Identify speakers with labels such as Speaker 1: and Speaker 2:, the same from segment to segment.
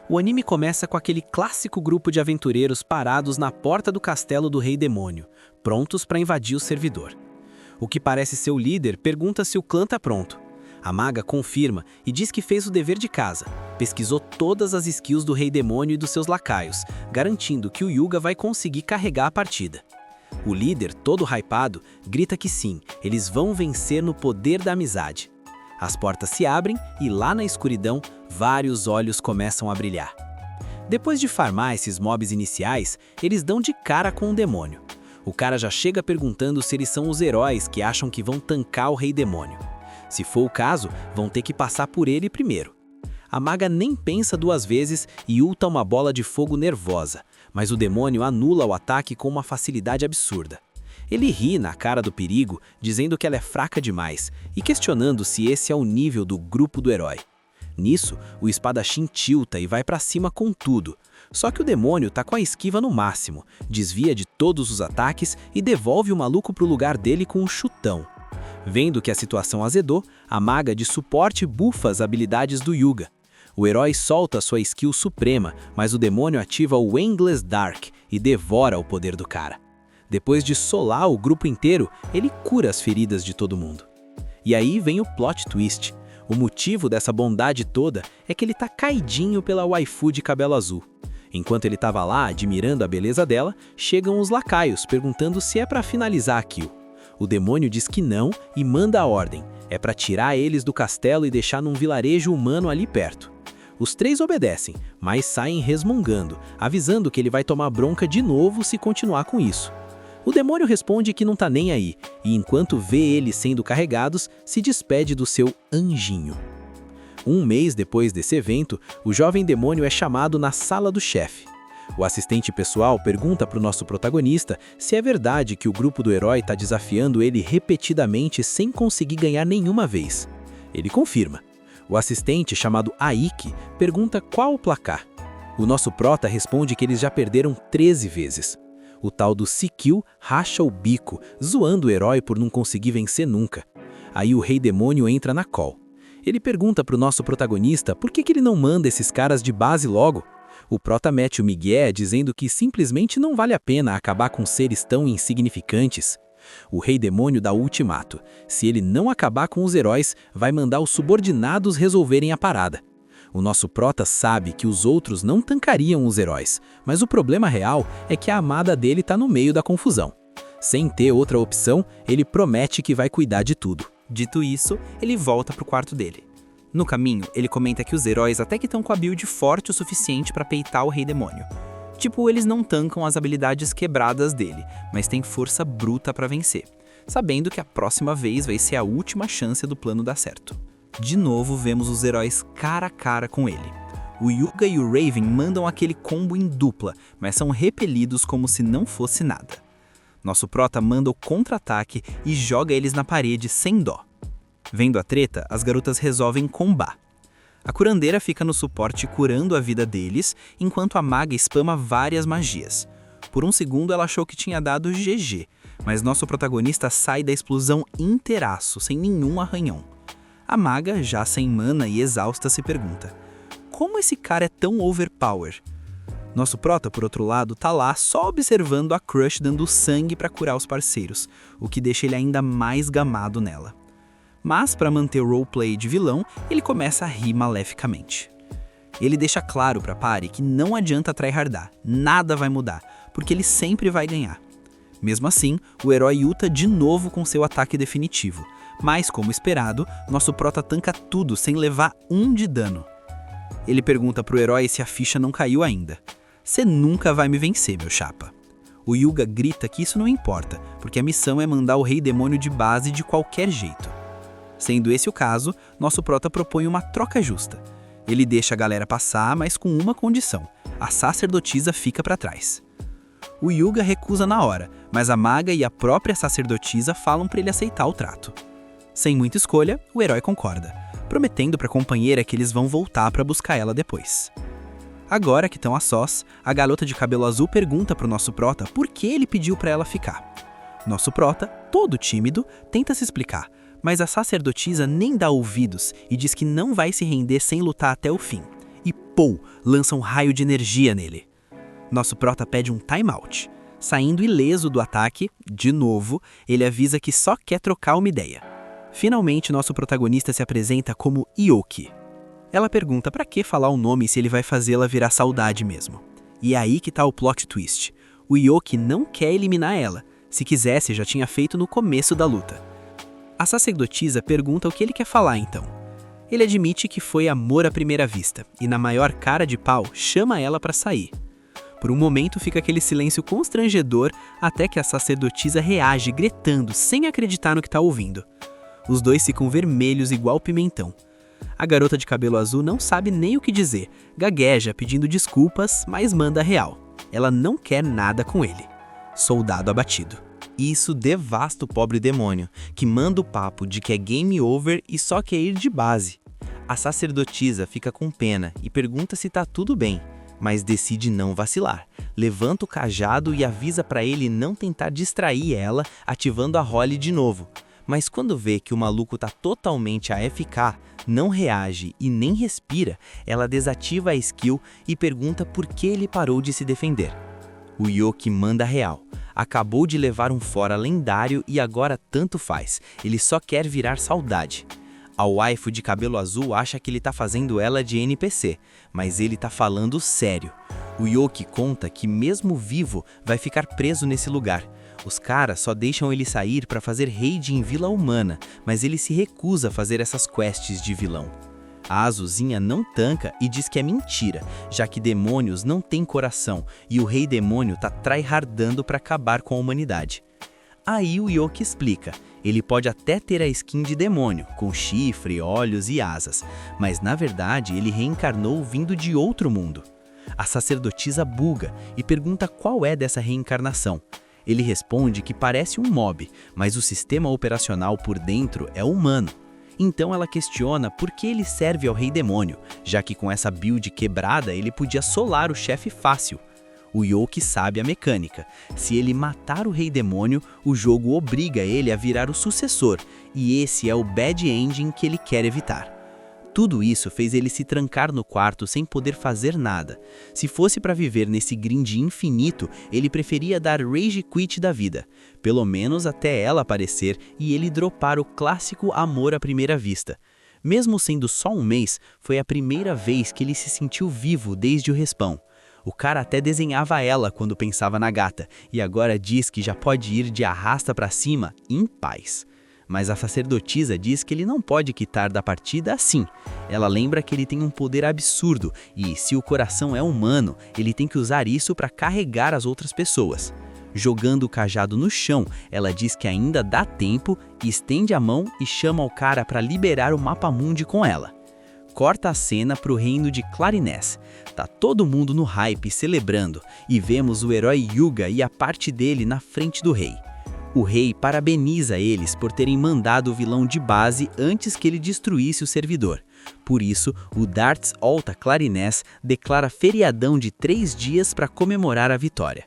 Speaker 1: O anime começa com aquele clássico grupo de aventureiros parados na porta do castelo do Rei Demônio, prontos para invadir o servidor. O que parece ser o líder pergunta se o clã está pronto. A maga confirma e diz que fez o dever de casa, pesquisou todas as skills do Rei Demônio e dos seus lacaios, garantindo que o Yuga vai conseguir carregar a partida. O líder, todo hypado, grita que sim, eles vão vencer no poder da amizade. As portas se abrem e lá na escuridão, vários olhos começam a brilhar. Depois de farmar esses mobs iniciais, eles dão de cara com o demônio. O cara já chega perguntando se eles são os heróis que acham que vão tancar o Rei Demônio. Se for o caso, vão ter que passar por ele primeiro. A maga nem pensa duas vezes e ulta uma bola de fogo nervosa, mas o demônio anula o ataque com uma facilidade absurda. Ele ri na cara do perigo, dizendo que ela é fraca demais e questionando se esse é o nível do grupo do herói. Nisso, o espadachim tilta e vai pra cima com tudo. Só que o demônio tá com a esquiva no máximo, desvia de todos os ataques e devolve o maluco pro lugar dele com um chutão. Vendo que a situação azedou, a maga de suporte bufa as habilidades do Yuga. O herói solta sua skill suprema, mas o demônio ativa o Endless Dark e devora o poder do cara. Depois de solar o grupo inteiro, ele cura as feridas de todo mundo. E aí vem o plot twist. O motivo dessa bondade toda é que ele tá caidinho pela waifu de cabelo azul. Enquanto ele tava lá admirando a beleza dela, chegam os lacaios perguntando se é pra finalizar a kill. O demônio diz que não e manda a ordem. É pra tirar eles do castelo e deixar num vilarejo humano ali perto. Os três obedecem, mas saem resmungando, avisando que ele vai tomar bronca de novo se continuar com isso. O demônio responde que não tá nem aí, e enquanto vê eles sendo carregados, se despede do seu anjinho. Um mês depois desse evento, o jovem demônio é chamado na sala do chefe. O assistente pessoal pergunta para o nosso protagonista se é verdade que o grupo do herói está desafiando ele repetidamente sem conseguir ganhar nenhuma vez. Ele confirma. O assistente, chamado Aiki, pergunta qual o placar. O nosso prota responde que eles já perderam 13 vezes. O tal do Sikil racha o bico, zoando o herói por não conseguir vencer nunca. Aí o Rei Demônio entra na call. Ele pergunta para o nosso protagonista por que ele não manda esses caras de base logo. O prota mete o migué dizendo que simplesmente não vale a pena acabar com seres tão insignificantes. O Rei Demônio dá o ultimato. Se ele não acabar com os heróis, vai mandar os subordinados resolverem a parada. O nosso prota sabe que os outros não tancariam os heróis, mas o problema real é que a amada dele tá no meio da confusão. Sem ter outra opção, ele promete que vai cuidar de tudo.
Speaker 2: Dito isso, ele volta pro quarto dele. No caminho, ele comenta que os heróis até que estão com a build forte o suficiente para peitar o Rei Demônio. Tipo, eles não tancam as habilidades quebradas dele, mas têm força bruta para vencer, sabendo que a próxima vez vai ser a última chance do plano dar certo. De novo, vemos os heróis cara a cara com ele. O Yuga e o Raven mandam aquele combo em dupla, mas são repelidos como se não fosse nada. Nosso prota manda o contra-ataque e joga eles na parede sem dó. Vendo a treta, as garotas resolvem combar. A curandeira fica no suporte curando a vida deles, enquanto a maga spama várias magias. Por um segundo ela achou que tinha dado GG, mas nosso protagonista sai da explosão inteiraço, sem nenhum arranhão. A maga, já sem mana e exausta, se pergunta: como esse cara é tão overpower? Nosso prota, por outro lado, tá lá só observando a Crush dando sangue pra curar os parceiros, o que deixa ele ainda mais gamado nela. Mas, para manter o roleplay de vilão, ele começa a rir maleficamente. Ele deixa claro pra Pari que não adianta tryhardar, nada vai mudar, porque ele sempre vai ganhar. Mesmo assim, o herói ulta de novo com seu ataque definitivo, mas, como esperado, nosso prota tanca tudo sem levar 1 de dano. Ele pergunta pro herói se a ficha não caiu ainda. Cê nunca vai me vencer, meu chapa. O Yuga grita que isso não importa, porque a missão é mandar o Rei Demônio de base de qualquer jeito. Sendo esse o caso, nosso prota propõe uma troca justa. Ele deixa a galera passar, mas com uma condição: a sacerdotisa fica pra trás. O Yuga recusa na hora, mas a maga e a própria sacerdotisa falam pra ele aceitar o trato. Sem muita escolha, o herói concorda, prometendo pra companheira que eles vão voltar pra buscar ela depois. Agora que estão a sós, a garota de cabelo azul pergunta pro nosso prota por que ele pediu pra ela ficar. Nosso prota, todo tímido, tenta se explicar, mas a sacerdotisa nem dá ouvidos e diz que não vai se render sem lutar até o fim. E Pou! Lança um raio de energia nele. Nosso prota pede um timeout. Saindo ileso do ataque, de novo, ele avisa que só quer trocar uma ideia. Finalmente, nosso protagonista se apresenta como Yoki. Ela pergunta pra que falar o nome se ele vai fazê-la virar saudade mesmo. E é aí que tá o plot twist. O Yoki não quer eliminar ela. Se quisesse, já tinha feito no começo da luta. A sacerdotisa pergunta o que ele quer falar então. Ele admite que foi amor à primeira vista e na maior cara de pau chama ela pra sair. Por um momento fica aquele silêncio constrangedor até que a sacerdotisa reage gritando sem acreditar no que tá ouvindo. Os dois ficam vermelhos igual pimentão. A garota de cabelo azul não sabe nem o que dizer, gagueja pedindo desculpas, mas manda real. Ela não quer nada com ele. Soldado abatido.
Speaker 3: Isso devasta o pobre demônio, que manda o papo de que é game over e só quer ir de base. A sacerdotisa fica com pena e pergunta se tá tudo bem, mas decide não vacilar. Levanta o cajado e avisa pra ele não tentar distrair ela, ativando a Holly de novo. Mas quando vê que o maluco tá totalmente AFK, não reage e nem respira, ela desativa a skill e pergunta por que ele parou de se defender. O Yoki manda real. Acabou de levar um fora lendário e agora tanto faz, ele só quer virar saudade. A waifu de cabelo azul acha que ele tá fazendo ela de NPC, mas ele tá falando sério. O Yoki conta que mesmo vivo vai ficar preso nesse lugar. Os caras só deixam ele sair para fazer raid em Vila Humana, mas ele se recusa a fazer essas quests de vilão. A Azulzinha não tanca e diz que é mentira, já que demônios não têm coração e o rei demônio tá tryhardando para acabar com a humanidade. Aí o Yoki explica, ele pode até ter a skin de demônio, com chifre, olhos e asas, mas na verdade ele reencarnou vindo de outro mundo. A sacerdotisa buga e pergunta qual é dessa reencarnação. Ele responde que parece um mob, mas o sistema operacional por dentro é humano. Então ela questiona por que ele serve ao rei demônio, já que com essa build quebrada ele podia solar o chefe fácil. O Yoki sabe a mecânica. Se ele matar o rei demônio, o jogo obriga ele a virar o sucessor, e esse é o bad ending que ele quer evitar. Tudo isso fez ele se trancar no quarto sem poder fazer nada. Se fosse para viver nesse grind infinito, ele preferia dar rage quit da vida. Pelo menos até ela aparecer e ele dropar o clássico amor à primeira vista. Mesmo sendo só um mês, foi a primeira vez que ele se sentiu vivo desde o respawn. O cara até desenhava ela quando pensava na gata, e agora diz que já pode ir de arrasta pra cima em paz. Mas a sacerdotisa diz que ele não pode quitar da partida assim. Ela lembra que ele tem um poder absurdo e, se o coração é humano, ele tem que usar isso para carregar as outras pessoas. Jogando o cajado no chão, ela diz que ainda dá tempo, estende a mão e chama o cara para liberar o mapa mundi com ela. Corta a cena para o reino de Clarinés. Tá todo mundo no hype celebrando e vemos o herói Yuga e a parte dele na frente do rei. O rei parabeniza eles por terem mandado o vilão de base antes que ele destruísse o servidor. Por isso, o Darts Alta Clarinés declara feriadão de 3 dias para comemorar a vitória.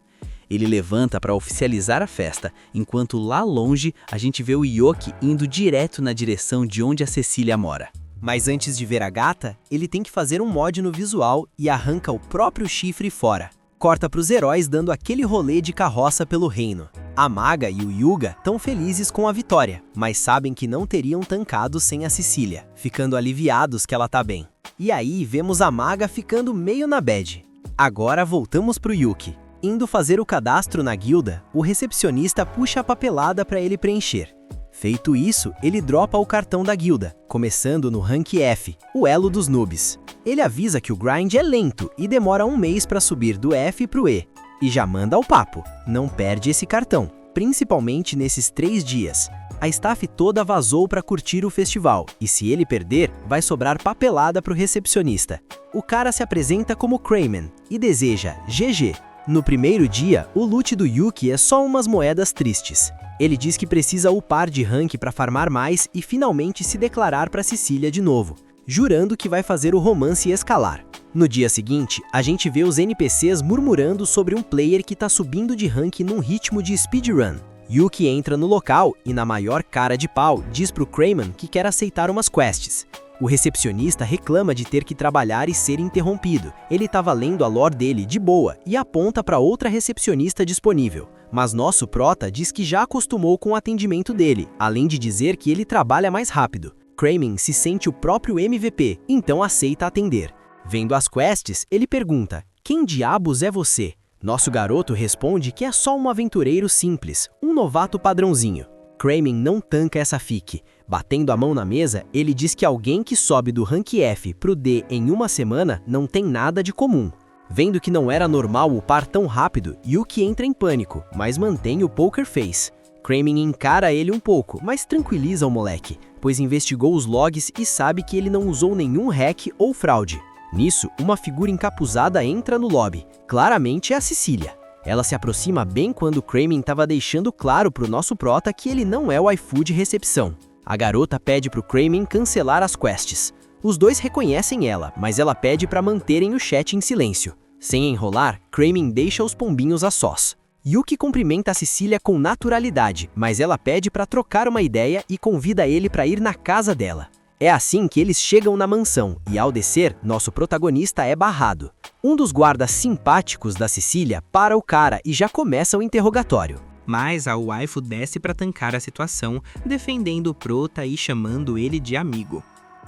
Speaker 3: Ele levanta para oficializar a festa, enquanto lá longe a gente vê o Yoki indo direto na direção de onde a Cecília mora.
Speaker 1: Mas antes de ver a gata, ele tem que fazer um mod no visual e arranca o próprio chifre fora. Corta para os heróis dando aquele rolê de carroça pelo reino. A Maga e o Yuga estão felizes com a vitória, mas sabem que não teriam tancado sem a Cecília, ficando aliviados que ela tá bem. E aí vemos a Maga ficando meio na bad. Agora voltamos pro Yuki. Indo fazer o cadastro na guilda, o recepcionista puxa a papelada para ele preencher. Feito isso, ele dropa o cartão da guilda, começando no rank F, o elo dos noobs. Ele avisa que o grind é lento e demora 1 mês para subir do F pro E. E já manda ao papo, não perde esse cartão, principalmente nesses 3 dias. A staff toda vazou para curtir o festival, e se ele perder, vai sobrar papelada pro recepcionista. O cara se apresenta como Crayman e deseja GG. No primeiro dia, o loot do Yuki é só umas moedas tristes. Ele diz que precisa upar de rank para farmar mais e finalmente se declarar para Cecília de novo, jurando que vai fazer o romance escalar. No dia seguinte, a gente vê os NPCs murmurando sobre um player que tá subindo de rank num ritmo de speedrun. Yuki entra no local e, na maior cara de pau, diz pro Crayman que quer aceitar umas quests. O recepcionista reclama de ter que trabalhar e ser interrompido. Ele estava lendo a lore dele de boa e aponta para outra recepcionista disponível. Mas nosso prota diz que já acostumou com o atendimento dele, além de dizer que ele trabalha mais rápido. Kramen se sente o próprio MVP, então aceita atender. Vendo as quests, ele pergunta: "Quem diabos é você?" Nosso garoto responde que é só um aventureiro simples, um novato padrãozinho. Kramen não tanca essa fique. Batendo a mão na mesa, ele diz que alguém que sobe do rank F pro D em uma semana não tem nada de comum. Vendo que não era normal upar tão rápido, Yuki entra em pânico, mas mantém o poker face. Kramen encara ele um pouco, mas tranquiliza o moleque, pois investigou os logs e sabe que ele não usou nenhum hack ou fraude. Nisso, uma figura encapuzada entra no lobby. Claramente é a Cecília. Ela se aproxima bem quando Kramen estava deixando claro pro nosso prota que ele não é o iFood recepção. A garota pede pro Kramen cancelar as quests. Os dois reconhecem ela, mas ela pede para manterem o chat em silêncio. Sem enrolar, Kramen deixa os pombinhos a sós. Yuki cumprimenta a Cecília com naturalidade, mas ela pede para trocar uma ideia e convida ele para ir na casa dela. É assim que eles chegam na mansão, e ao descer, nosso protagonista é barrado. Um dos guardas simpáticos da Cecília para o cara e já começa o interrogatório.
Speaker 2: Mas a waifu desce para tancar a situação, defendendo o prota e chamando ele de amigo.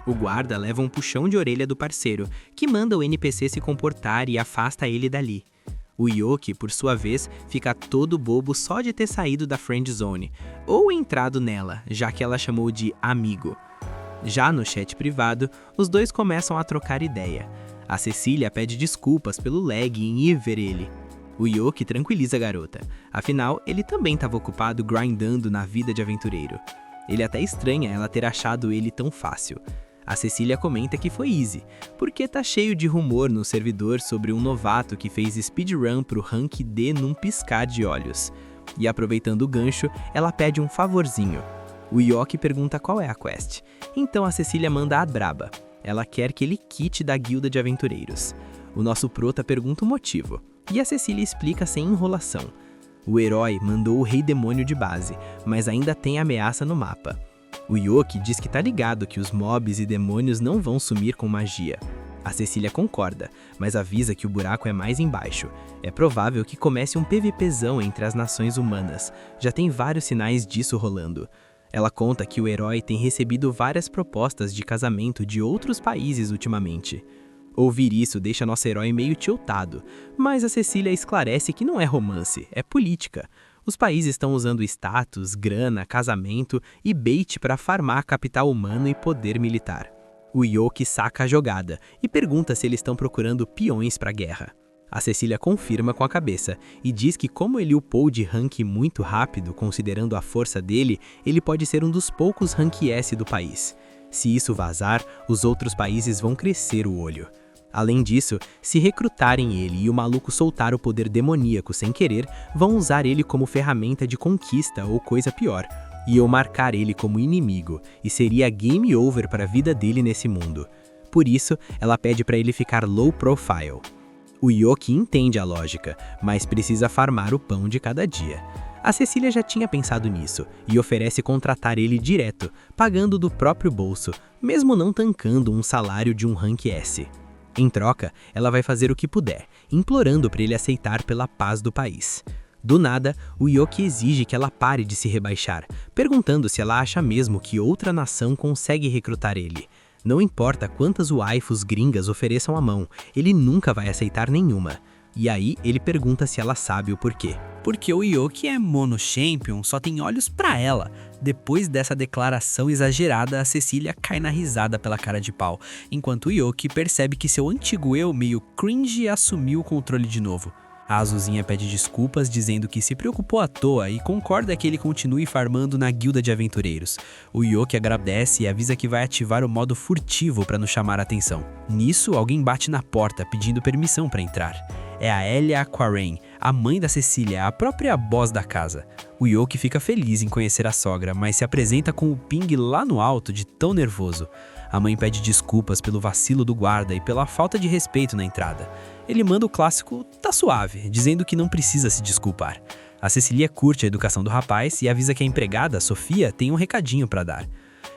Speaker 2: O guarda leva um puxão de orelha do parceiro, que manda o NPC se comportar e afasta ele dali. O Yoki, por sua vez, fica todo bobo só de ter saído da friend zone, ou entrado nela, já que ela chamou de amigo. Já no chat privado, os dois começam a trocar ideia. A Cecília pede desculpas pelo lag em ir ver ele. O Yoki tranquiliza a garota, afinal, ele também estava ocupado grindando na vida de aventureiro. Ele até estranha ela ter achado ele tão fácil. A Cecília comenta que foi easy, porque tá cheio de rumor no servidor sobre um novato que fez speedrun pro rank D num piscar de olhos. E aproveitando o gancho, ela pede um favorzinho. O Yoki pergunta qual é a quest, então a Cecília manda a braba. Ela quer que ele quite da guilda de aventureiros. O nosso prota pergunta o motivo, e a Cecília explica sem enrolação. O herói mandou o Rei Demônio de base, mas ainda tem ameaça no mapa. O Yoki diz que tá ligado que os mobs e demônios não vão sumir com magia. A Cecília concorda, mas avisa que o buraco é mais embaixo. É provável que comece um PVPzão entre as nações humanas. Já tem vários sinais disso rolando. Ela conta que o herói tem recebido várias propostas de casamento de outros países ultimamente. Ouvir isso deixa nosso herói meio tiltado, mas a Cecília esclarece que não é romance, é política. Os países estão usando status, grana, casamento e bait para farmar capital humano e poder militar. O Yoki saca a jogada e pergunta se eles estão procurando peões para a guerra. A Cecília confirma com a cabeça e diz que como ele upou de rank muito rápido, considerando a força dele, ele pode ser um dos poucos rank S do país. Se isso vazar, os outros países vão crescer o olho. Além disso, se recrutarem ele e o maluco soltar o poder demoníaco sem querer, vão usar ele como ferramenta de conquista ou coisa pior. Iam marcar ele como inimigo, e seria game over para a vida dele nesse mundo. Por isso, ela pede para ele ficar low profile. O Yoki entende a lógica, mas precisa farmar o pão de cada dia. A Cecília já tinha pensado nisso e oferece contratar ele direto, pagando do próprio bolso, mesmo não tancando um salário de um rank S. Em troca, ela vai fazer o que puder, implorando para ele aceitar pela paz do país. Do nada, o Yoki exige que ela pare de se rebaixar, perguntando se ela acha mesmo que outra nação consegue recrutar ele. Não importa quantas waifus gringas ofereçam a mão, ele nunca vai aceitar nenhuma. E aí ele pergunta se ela sabe o porquê.
Speaker 4: Porque o Yoki é mono-champion, só tem olhos pra ela. Depois dessa declaração exagerada, a Cecília cai na risada pela cara de pau, enquanto o Yoki percebe que seu antigo eu, meio cringe, assumiu o controle de novo. A Azulzinha pede desculpas, dizendo que se preocupou à toa e concorda que ele continue farmando na guilda de aventureiros. O Yoki agradece e avisa que vai ativar o modo furtivo para não chamar a atenção. Nisso, alguém bate na porta pedindo permissão para entrar. É a Elia Aquarain, a mãe da Cecília, a própria boss da casa. O Yoki fica feliz em conhecer a sogra, mas se apresenta com o ping lá no alto de tão nervoso. A mãe pede desculpas pelo vacilo do guarda e pela falta de respeito na entrada. Ele manda o clássico "tá suave", dizendo que não precisa se desculpar. A Cecília curte a educação do rapaz e avisa que a empregada, Sofia, tem um recadinho para dar.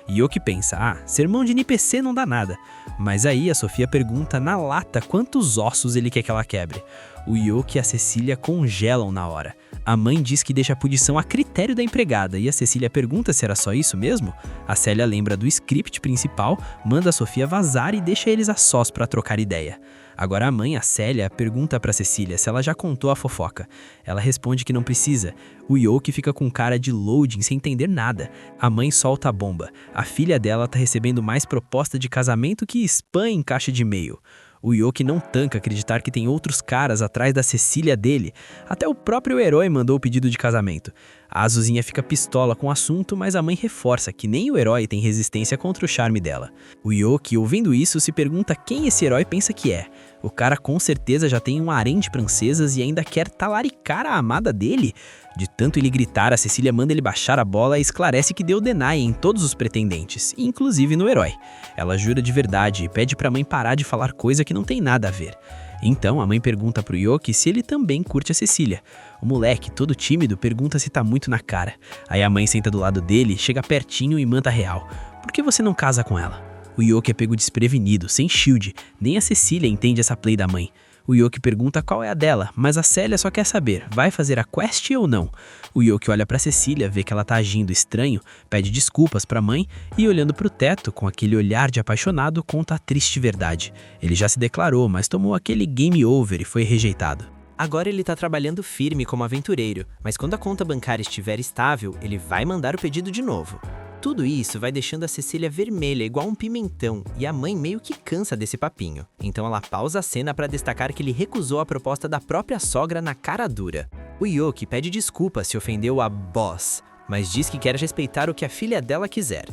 Speaker 4: Yoki pensa, sermão de NPC não dá nada. Mas aí a Sofia pergunta na lata quantos ossos ele quer que ela quebre. O Yoki e a Cecília congelam na hora. A mãe diz que deixa a punição a critério da empregada e a Cecília pergunta se era só isso mesmo. A Célia lembra do script principal, manda a Sofia vazar e deixa eles a sós para trocar ideia. Agora a mãe, a Célia, pergunta pra Cecília se ela já contou a fofoca. Ela responde que não precisa. O Yoki fica com cara de loading sem entender nada. A mãe solta a bomba. A filha dela tá recebendo mais proposta de casamento que spam em caixa de e-mail. O Yoki não tanca acreditar que tem outros caras atrás da Cecília dele. Até o próprio herói mandou o pedido de casamento. A Azuzinha fica pistola com o assunto, mas a mãe reforça que nem o herói tem resistência contra o charme dela. O Yoki, ouvindo isso, se pergunta quem esse herói pensa que é. O cara com certeza já tem um harém de princesas e ainda quer talaricar a amada dele. De tanto ele gritar, a Cecília manda ele baixar a bola e esclarece que deu deny em todos os pretendentes, inclusive no herói. Ela jura de verdade e pede pra mãe parar de falar coisa que não tem nada a ver. Então a mãe pergunta pro Yoki se ele também curte a Cecília. O moleque, todo tímido, pergunta se tá muito na cara. Aí a mãe senta do lado dele, chega pertinho e manda real. Por que você não casa com ela? O Yoki é pego desprevenido, sem shield. Nem a Cecília entende essa play da mãe. O Yoki pergunta qual é a dela, mas a Célia só quer saber, vai fazer a quest ou não? O Yoki olha pra Cecília, vê que ela tá agindo estranho, pede desculpas pra mãe e olhando pro teto, com aquele olhar de apaixonado, conta a triste verdade. Ele já se declarou, mas tomou aquele game over e foi rejeitado.
Speaker 2: Agora ele tá trabalhando firme como aventureiro, mas quando a conta bancária estiver estável, ele vai mandar o pedido de novo. Tudo isso vai deixando a Cecília vermelha igual um pimentão e a mãe meio que cansa desse papinho. Então ela pausa a cena para destacar que ele recusou a proposta da própria sogra na cara dura. O Yoki pede desculpas se ofendeu a boss, mas diz que quer respeitar o que a filha dela quiser.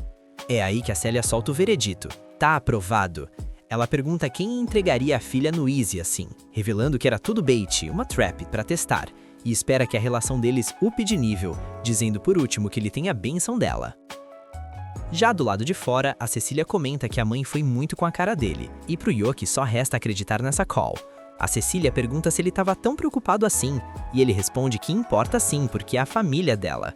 Speaker 2: É aí que a Célia solta o veredito. Tá aprovado. Ela pergunta quem entregaria a filha no Easy assim, revelando que era tudo bait, uma trap para testar, e espera que a relação deles upe de nível, dizendo por último que ele tem a bênção dela. Já do lado de fora, a Cecília comenta que a mãe foi muito com a cara dele, e pro Yoki só resta acreditar nessa call. A Cecília pergunta se ele estava tão preocupado assim, e ele responde que importa sim, porque é a família dela.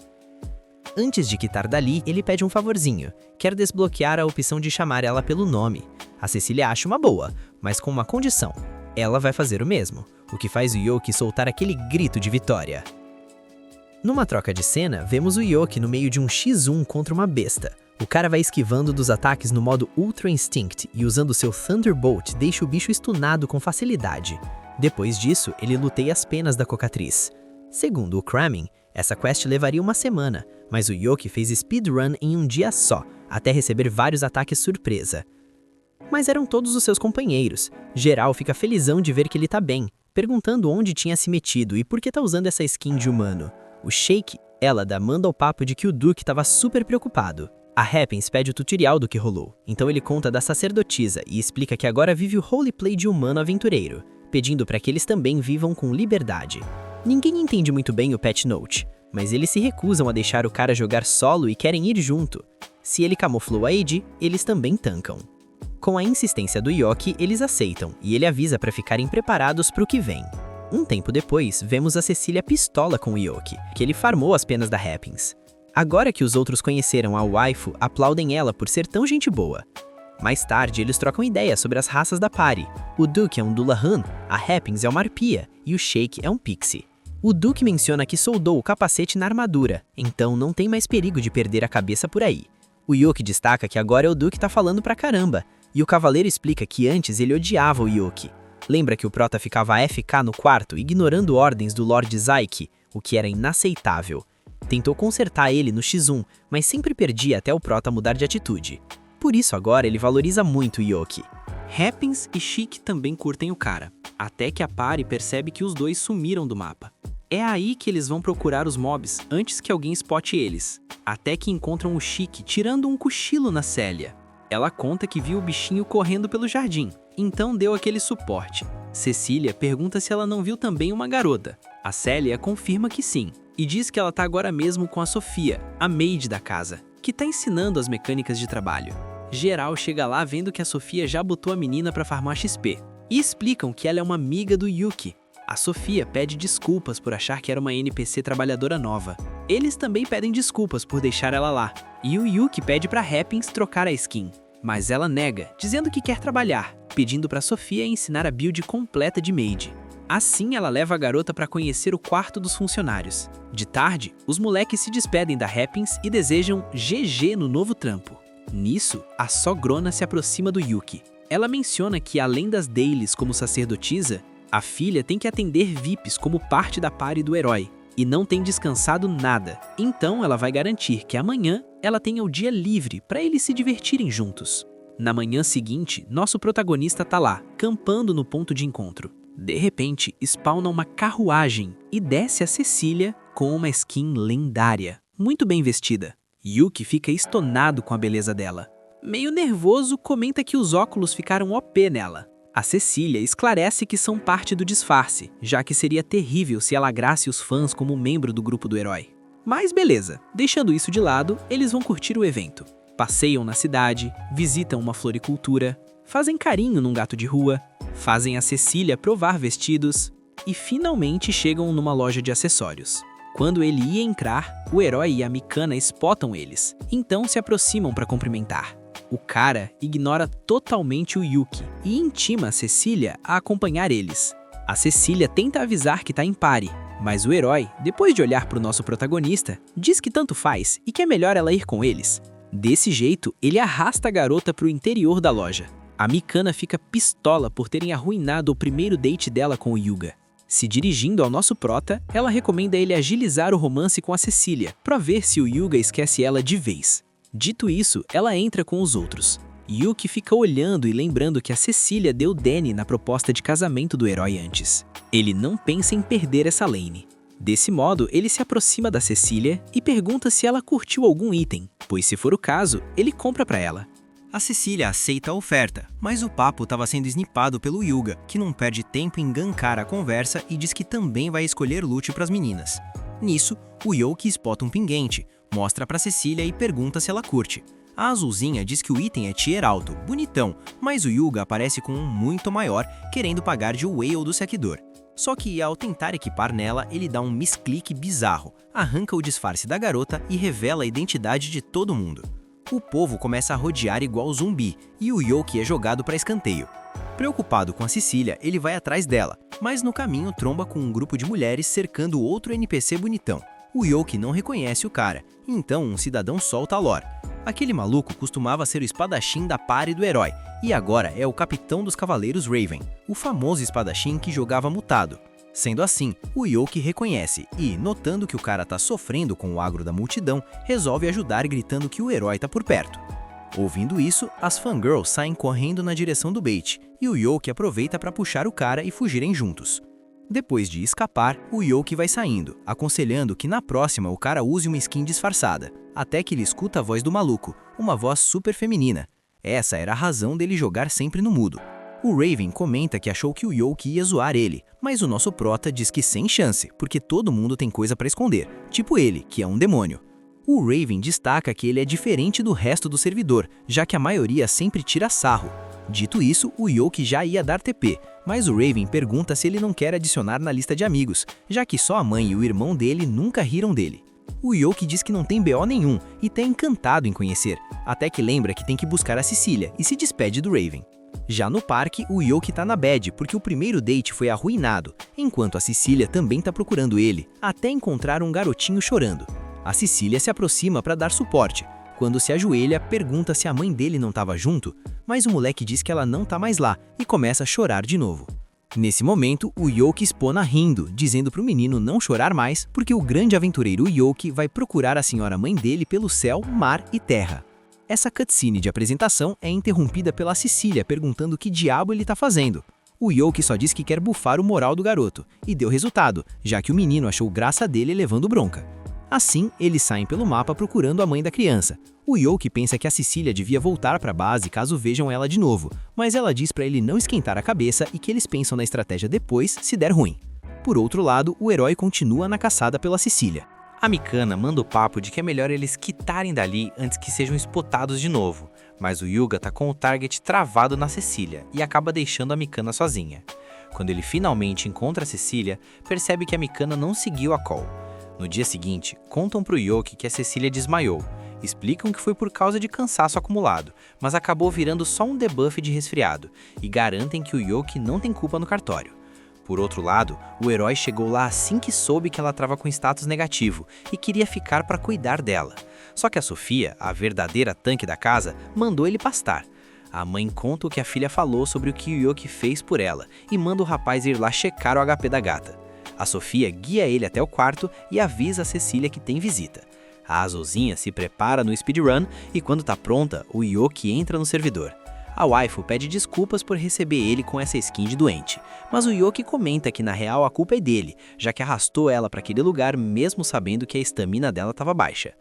Speaker 2: Antes de quitar dali, ele pede um favorzinho, quer desbloquear a opção de chamar ela pelo nome. A Cecília acha uma boa, mas com uma condição. Ela vai fazer o mesmo, o que faz o Yoki soltar aquele grito de vitória. Numa troca de cena, vemos o Yoki no meio de um X1 contra uma besta. O cara vai esquivando dos ataques no modo Ultra Instinct e usando seu Thunderbolt deixa o bicho stunado com facilidade. Depois disso, ele luteia as penas da cocatriz. Segundo o Kramin, essa quest levaria uma semana, mas o Yoki fez speedrun em um dia só, até receber vários ataques surpresa. Mas eram todos os seus companheiros. Geral fica felizão de ver que ele tá bem, perguntando onde tinha se metido e por que tá usando essa skin de humano. O Shake, Elada, manda o papo de que o Duke tava super preocupado. A Happens pede o tutorial do que rolou, então ele conta da sacerdotisa e explica que agora vive o roleplay de humano aventureiro, pedindo para que eles também vivam com liberdade. Ninguém entende muito bem o Patch Note, mas eles se recusam a deixar o cara jogar solo e querem ir junto. Se ele camuflou a AD, eles também tancam. Com a insistência do Yoki, eles aceitam e ele avisa para ficarem preparados para o que vem. Um tempo depois, vemos a Cecília pistola com o Yoki, que ele farmou as penas da Happens. Agora que os outros conheceram a waifu, aplaudem ela por ser tão gente boa. Mais tarde, eles trocam ideias sobre as raças da party. O Duke é um Dullahan, a Happens é uma arpia e o Shake é um pixie. O Duke menciona que soldou o capacete na armadura, então não tem mais perigo de perder a cabeça por aí. O Yoki destaca que agora é o Duke tá falando pra caramba, e o cavaleiro explica que antes ele odiava o Yoki. Lembra que o prota ficava AFK no quarto, ignorando ordens do Lord Zaiki, o que era inaceitável. Tentou consertar ele no X1, mas sempre perdia até o prota mudar de atitude. Por isso agora ele valoriza muito o Yoki.
Speaker 1: Happens e Chic também curtem o cara, até que a party percebe que os dois sumiram do mapa. É aí que eles vão procurar os mobs antes que alguém spote eles, até que encontram o Chic tirando um cochilo na Célia. Ela conta que viu o bichinho correndo pelo jardim, então deu aquele suporte. Cecília pergunta se ela não viu também uma garota. A Célia confirma que sim, e diz que ela tá agora mesmo com a Sofia, a maid da casa, que tá ensinando as mecânicas de trabalho. Geral chega lá vendo que a Sofia já botou a menina pra farmar XP, e explicam que ela é uma amiga do Yuki. A Sofia pede desculpas por achar que era uma NPC trabalhadora nova. Eles também pedem desculpas por deixar ela lá, e o Yuki pede pra Happins trocar a skin. Mas ela nega, dizendo que quer trabalhar, pedindo pra Sofia ensinar a build completa de maid. Assim, ela leva a garota para conhecer o quarto dos funcionários. De tarde, os moleques se despedem da Happins e desejam GG no novo trampo. Nisso, a sogrona se aproxima do Yuki. Ela menciona que, além das dailies como sacerdotisa, a filha tem que atender VIPs como parte da party do herói, e não tem descansado nada. Então, ela vai garantir que amanhã ela tenha o dia livre para eles se divertirem juntos. Na manhã seguinte, nosso protagonista tá lá, campando no ponto de encontro. De repente, spawna uma carruagem e desce a Cecília com uma skin lendária, muito bem vestida. Yuki fica estonado com a beleza dela. Meio nervoso, comenta que os óculos ficaram OP nela. A Cecília esclarece que são parte do disfarce, já que seria terrível se ela agrasse os fãs como membro do grupo do herói. Mas beleza, deixando isso de lado, eles vão curtir o evento. Passeiam na cidade, visitam uma floricultura, fazem carinho num gato de rua, fazem a Cecília provar vestidos e finalmente chegam numa loja de acessórios. Quando ele ia entrar, o herói e a Mikana spotam eles, então se aproximam para cumprimentar. O cara ignora totalmente o Yuki e intima a Cecília a acompanhar eles. A Cecília tenta avisar que tá em pare, mas o herói, depois de olhar para o nosso protagonista, diz que tanto faz e que é melhor ela ir com eles. Desse jeito, ele arrasta a garota para o interior da loja. A Mikana fica pistola por terem arruinado o primeiro date dela com o Yuga. Se dirigindo ao nosso prota, ela recomenda ele agilizar o romance com a Cecília, para ver se o Yuga esquece ela de vez. Dito isso, ela entra com os outros. Yuki fica olhando e lembrando que a Cecília deu Danny na proposta de casamento do herói antes. Ele não pensa em perder essa lane. Desse modo, ele se aproxima da Cecília e pergunta se ela curtiu algum item, pois se for o caso, ele compra pra ela.
Speaker 3: A Cecília aceita a oferta, mas o papo estava sendo snipado pelo Yuga, que não perde tempo em gankar a conversa e diz que também vai escolher loot pras meninas. Nisso, o Yuki spota um pinguente, mostra pra Cecília e pergunta se ela curte. A azulzinha diz que o item é tier alto, bonitão, mas o Yuga aparece com um muito maior, querendo pagar de whale do saqueador. Só que ao tentar equipar nela, ele dá um misclick bizarro, arranca o disfarce da garota e revela a identidade de todo mundo. O povo começa a rodear igual zumbi, e o Yuki é jogado para escanteio. Preocupado com a Cecília, ele vai atrás dela, mas no caminho tromba com um grupo de mulheres cercando outro NPC bonitão. O Yuki não reconhece o cara, então um cidadão solta a lore. Aquele maluco costumava ser o espadachim da party do herói, e agora é o capitão dos cavaleiros Raven, o famoso espadachim que jogava mutado. Sendo assim, o Yuki reconhece e, notando que o cara tá sofrendo com o agro da multidão, resolve ajudar gritando que o herói tá por perto. Ouvindo isso, as fangirls saem correndo na direção do bait, e o Yuki aproveita para puxar o cara e fugirem juntos. Depois de escapar, o Yuki vai saindo, aconselhando que na próxima o cara use uma skin disfarçada, até que ele escuta a voz do maluco, uma voz super feminina. Essa era a razão dele jogar sempre no mudo. O Raven comenta que achou que o Yuki ia zoar ele, mas o nosso prota diz que sem chance, porque todo mundo tem coisa pra esconder, tipo ele, que é um demônio. O Raven destaca que ele é diferente do resto do servidor, já que a maioria sempre tira sarro. Dito isso, o Yuki já ia dar TP, mas o Raven pergunta se ele não quer adicionar na lista de amigos, já que só a mãe e o irmão dele nunca riram dele. O Yuki diz que não tem BO nenhum e tá encantado em conhecer, até que lembra que tem que buscar a Cecília e se despede do Raven. Já no parque, o Yuki tá na bad porque o primeiro date foi arruinado, enquanto a Cecília também tá procurando ele, até encontrar um garotinho chorando. A Cecília se aproxima para dar suporte. Quando se ajoelha, pergunta se a mãe dele não tava junto, mas o moleque diz que ela não tá mais lá e começa a chorar de novo. Nesse momento, o Yuki espona rindo, dizendo pro menino não chorar mais porque o grande aventureiro Yuki vai procurar a senhora mãe dele pelo céu, mar e terra. Essa cutscene de apresentação é interrompida pela Cecília perguntando que diabo ele tá fazendo. O Yuki só diz que quer bufar o moral do garoto, e deu resultado, já que o menino achou graça dele levando bronca. Assim, eles saem pelo mapa procurando a mãe da criança. O Yuki pensa que a Cecília devia voltar para a base caso vejam ela de novo, mas ela diz para ele não esquentar a cabeça e que eles pensam na estratégia depois, se der ruim. Por outro lado, o herói continua na caçada pela Cecília.
Speaker 2: A Mikana manda o papo de que é melhor eles quitarem dali antes que sejam spotados de novo, mas o Yuga tá com o target travado na Cecília e acaba deixando a Mikana sozinha. Quando ele finalmente encontra a Cecília, percebe que a Mikana não seguiu a call. No dia seguinte, contam pro Yoki que a Cecília desmaiou. Explicam que foi por causa de cansaço acumulado, mas acabou virando só um debuff de resfriado, e garantem que o Yoki não tem culpa no cartório. Por outro lado, o herói chegou lá assim que soube que ela estava com status negativo e queria ficar para cuidar dela. Só que a Sofia, a verdadeira tanque da casa, mandou ele pastar. A mãe conta o que a filha falou sobre o que o Yoki fez por ela e manda o rapaz ir lá checar o HP da gata. A Sofia guia ele até o quarto e avisa a Cecília que tem visita. A Azulzinha se prepara no speedrun e quando tá pronta, o Yoki entra no servidor. A waifu pede desculpas por receber ele com essa skin de doente, mas o Yoki comenta que na real a culpa é dele, já que arrastou ela para aquele lugar mesmo sabendo que a estamina dela estava baixa.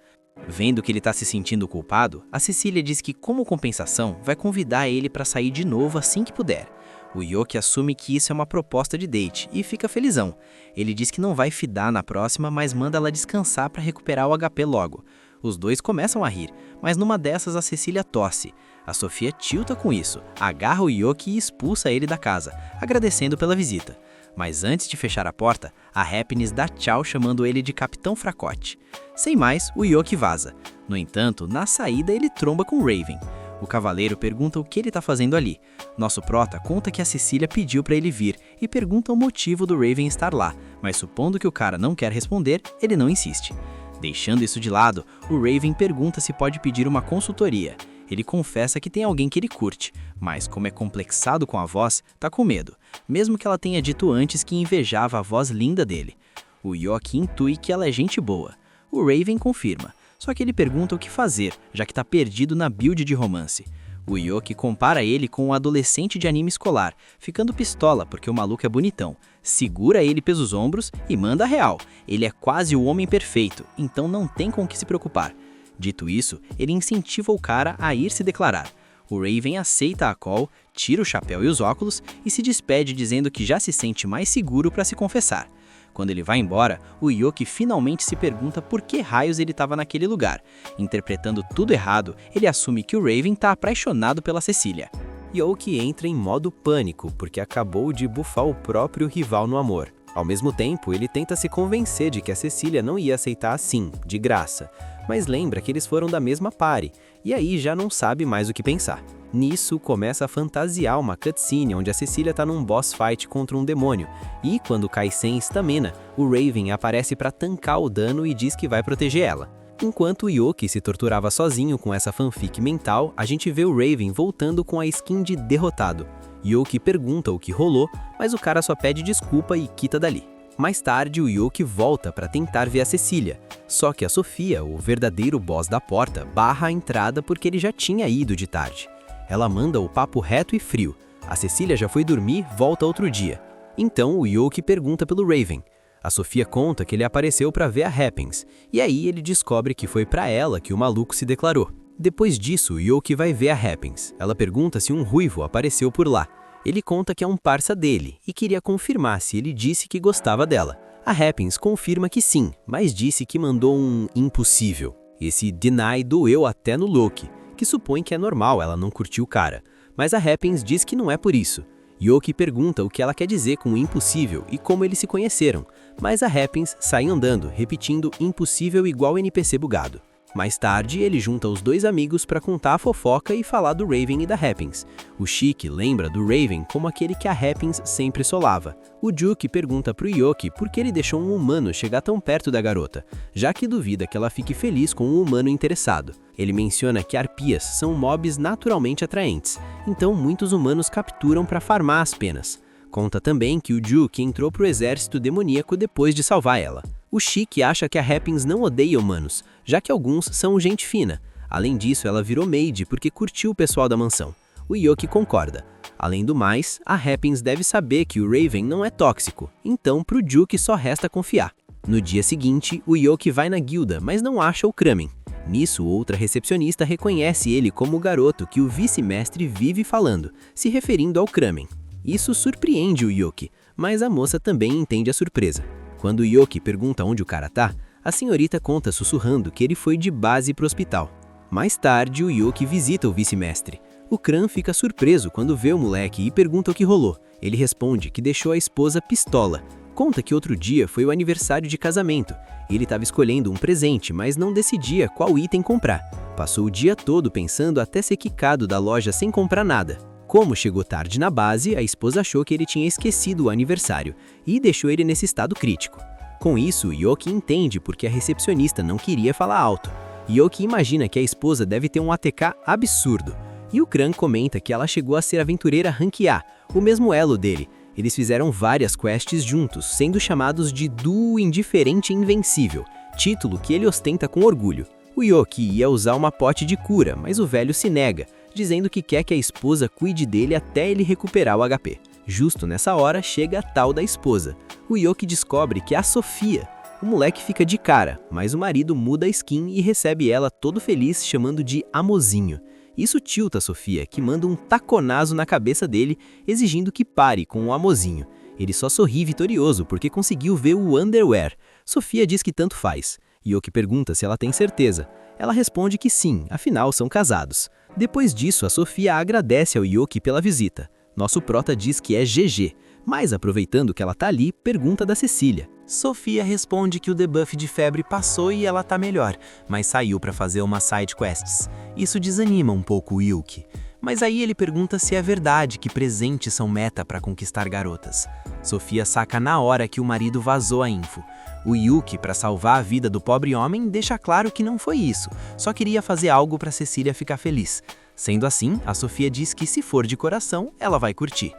Speaker 2: Vendo que ele tá se sentindo culpado, a Cecília diz que como compensação vai convidar ele para sair de novo assim que puder. O Yoki assume que isso é uma proposta de date e fica felizão. Ele diz que não vai fidar na próxima, mas manda ela descansar para recuperar o HP logo. Os dois começam a rir, mas numa dessas a Cecília tosse. A Sofia tilta com isso, agarra o Yoki e expulsa ele da casa, agradecendo pela visita. Mas antes de fechar a porta, a Happiness dá tchau chamando ele de Capitão Fracote. Sem mais, o Yoki vaza. No entanto, na saída ele tromba com Raven. O cavaleiro pergunta o que ele tá fazendo ali. Nosso prota conta que a Cecília pediu para ele vir e pergunta o motivo do Raven estar lá, mas supondo que o cara não quer responder, ele não insiste. Deixando isso de lado, o Raven pergunta se pode pedir uma consultoria. Ele confessa que tem alguém que ele curte, mas como é complexado com a voz, tá com medo, mesmo que ela tenha dito antes que invejava a voz linda dele. O Yoki intui que ela é gente boa. O Raven confirma, só que ele pergunta o que fazer, já que tá perdido na build de romance. O Yoki compara ele com um adolescente de anime escolar, ficando pistola porque o maluco é bonitão, segura ele pelos ombros e manda a real. Ele é quase o homem perfeito, então não tem com o que se preocupar. Dito isso, ele incentiva o cara a ir se declarar. O Raven aceita a call, tira o chapéu e os óculos e se despede dizendo que já se sente mais seguro para se confessar. Quando ele vai embora, o Yoki finalmente se pergunta por que raios ele estava naquele lugar. Interpretando tudo errado, ele assume que o Raven está apaixonado pela Cecília.
Speaker 1: Yoki entra em modo pânico porque acabou de bufar o próprio rival no amor. Ao mesmo tempo, ele tenta se convencer de que a Cecília não ia aceitar assim, de graça. Mas lembra que eles foram da mesma party, e aí já não sabe mais o que pensar. Nisso, começa a fantasiar uma cutscene onde a Cecília tá num boss fight contra um demônio, e quando cai sem estamina, o Raven aparece para tancar o dano e diz que vai proteger ela. Enquanto o Yoki se torturava sozinho com essa fanfic mental, a gente vê o Raven voltando com a skin de derrotado. Yoki pergunta o que rolou, mas o cara só pede desculpa e quita dali. Mais tarde, o Yoki volta para tentar ver a Cecília, só que a Sofia, o verdadeiro boss da porta, barra a entrada porque ele já tinha ido de tarde. Ela manda o papo reto e frio. A Cecília já foi dormir, volta outro dia. Então o Yoki pergunta pelo Raven. A Sofia conta que ele apareceu para ver a Happens, e aí ele descobre que foi para ela que o maluco se declarou. Depois disso, o Yoki vai ver a Happens. Ela pergunta se um ruivo apareceu por lá. Ele conta que é um parça dele e queria confirmar se ele disse que gostava dela. A Happens confirma que sim, mas disse que mandou um impossível. Esse deny doeu até no Loki, que supõe que é normal ela não curtir o cara. Mas a Happens diz que não é por isso. Yoki pergunta o que ela quer dizer com impossível e como eles se conheceram, mas a Happens sai andando, repetindo impossível igual NPC bugado. Mais tarde, ele junta os dois amigos para contar a fofoca e falar do Raven e da Happens. O Chique lembra do Raven como aquele que a Happens sempre solava. O Juke pergunta pro Yoki por que ele deixou um humano chegar tão perto da garota, já que duvida que ela fique feliz com um humano interessado. Ele menciona que arpias são mobs naturalmente atraentes, então muitos humanos capturam para farmar as penas. Conta também que o Juke entrou pro exército demoníaco depois de salvar ela. O Chique acha que a Happens não odeia humanos, já que alguns são gente fina. Além disso, ela virou maid porque curtiu o pessoal da mansão. O Yoki concorda. Além do mais, a Happens deve saber que o Raven não é tóxico, então pro Juke só resta confiar. No dia seguinte, o Yoki vai na guilda, mas não acha o Kramen. Nisso, outra recepcionista reconhece ele como o garoto que o vice-mestre vive falando, se referindo ao Kramen. Isso surpreende o Yoki, mas a moça também entende a surpresa. Quando o Yoki pergunta onde o cara tá, a senhorita conta sussurrando que ele foi de base pro hospital. Mais tarde, o Yoki visita o vice-mestre. O Kran fica surpreso quando vê o moleque e pergunta o que rolou. Ele responde que deixou a esposa pistola. Conta que outro dia foi o aniversário de casamento. Ele estava escolhendo um presente, mas não decidia qual item comprar. Passou o dia todo pensando até ser quicado da loja sem comprar nada. Como chegou tarde na base, a esposa achou que ele tinha esquecido o aniversário e deixou ele nesse estado crítico. Com isso, Yoki entende porque a recepcionista não queria falar alto. Yoki imagina que a esposa deve ter um ATK absurdo. E o Kran comenta que ela chegou a ser aventureira Rank A, o mesmo elo dele. Eles fizeram várias quests juntos, sendo chamados de Duo Indiferente e Invencível, título que ele ostenta com orgulho. O Yoki ia usar uma pote de cura, mas o velho se nega, dizendo que quer que a esposa cuide dele até ele recuperar o HP. Justo nessa hora, chega a tal da esposa. O Yoki descobre que é a Sofia. O moleque fica de cara, mas o marido muda a skin e recebe ela todo feliz, chamando de Amozinho. Isso tilta a Sofia, que manda um taconazo na cabeça dele, exigindo que pare com o Amozinho. Ele só sorri vitorioso porque conseguiu ver o underwear. Sofia diz que tanto faz. Yoki pergunta se ela tem certeza. Ela responde que sim, afinal são casados. Depois disso, a Sofia agradece ao Yoki pela visita. Nosso prota diz que é GG, mas aproveitando que ela tá ali, pergunta da Cecília.
Speaker 3: Sofia responde que o debuff de febre passou e ela tá melhor, mas saiu pra fazer umas side quests. Isso desanima um pouco o Yuki. Mas aí ele pergunta se é verdade que presentes são meta pra conquistar garotas. Sofia saca na hora que o marido vazou a info. O Yuki, pra salvar a vida do pobre homem, deixa claro que não foi isso, só queria fazer algo pra Cecília ficar feliz. Sendo assim, a Sofia diz que se for de coração, ela vai curtir.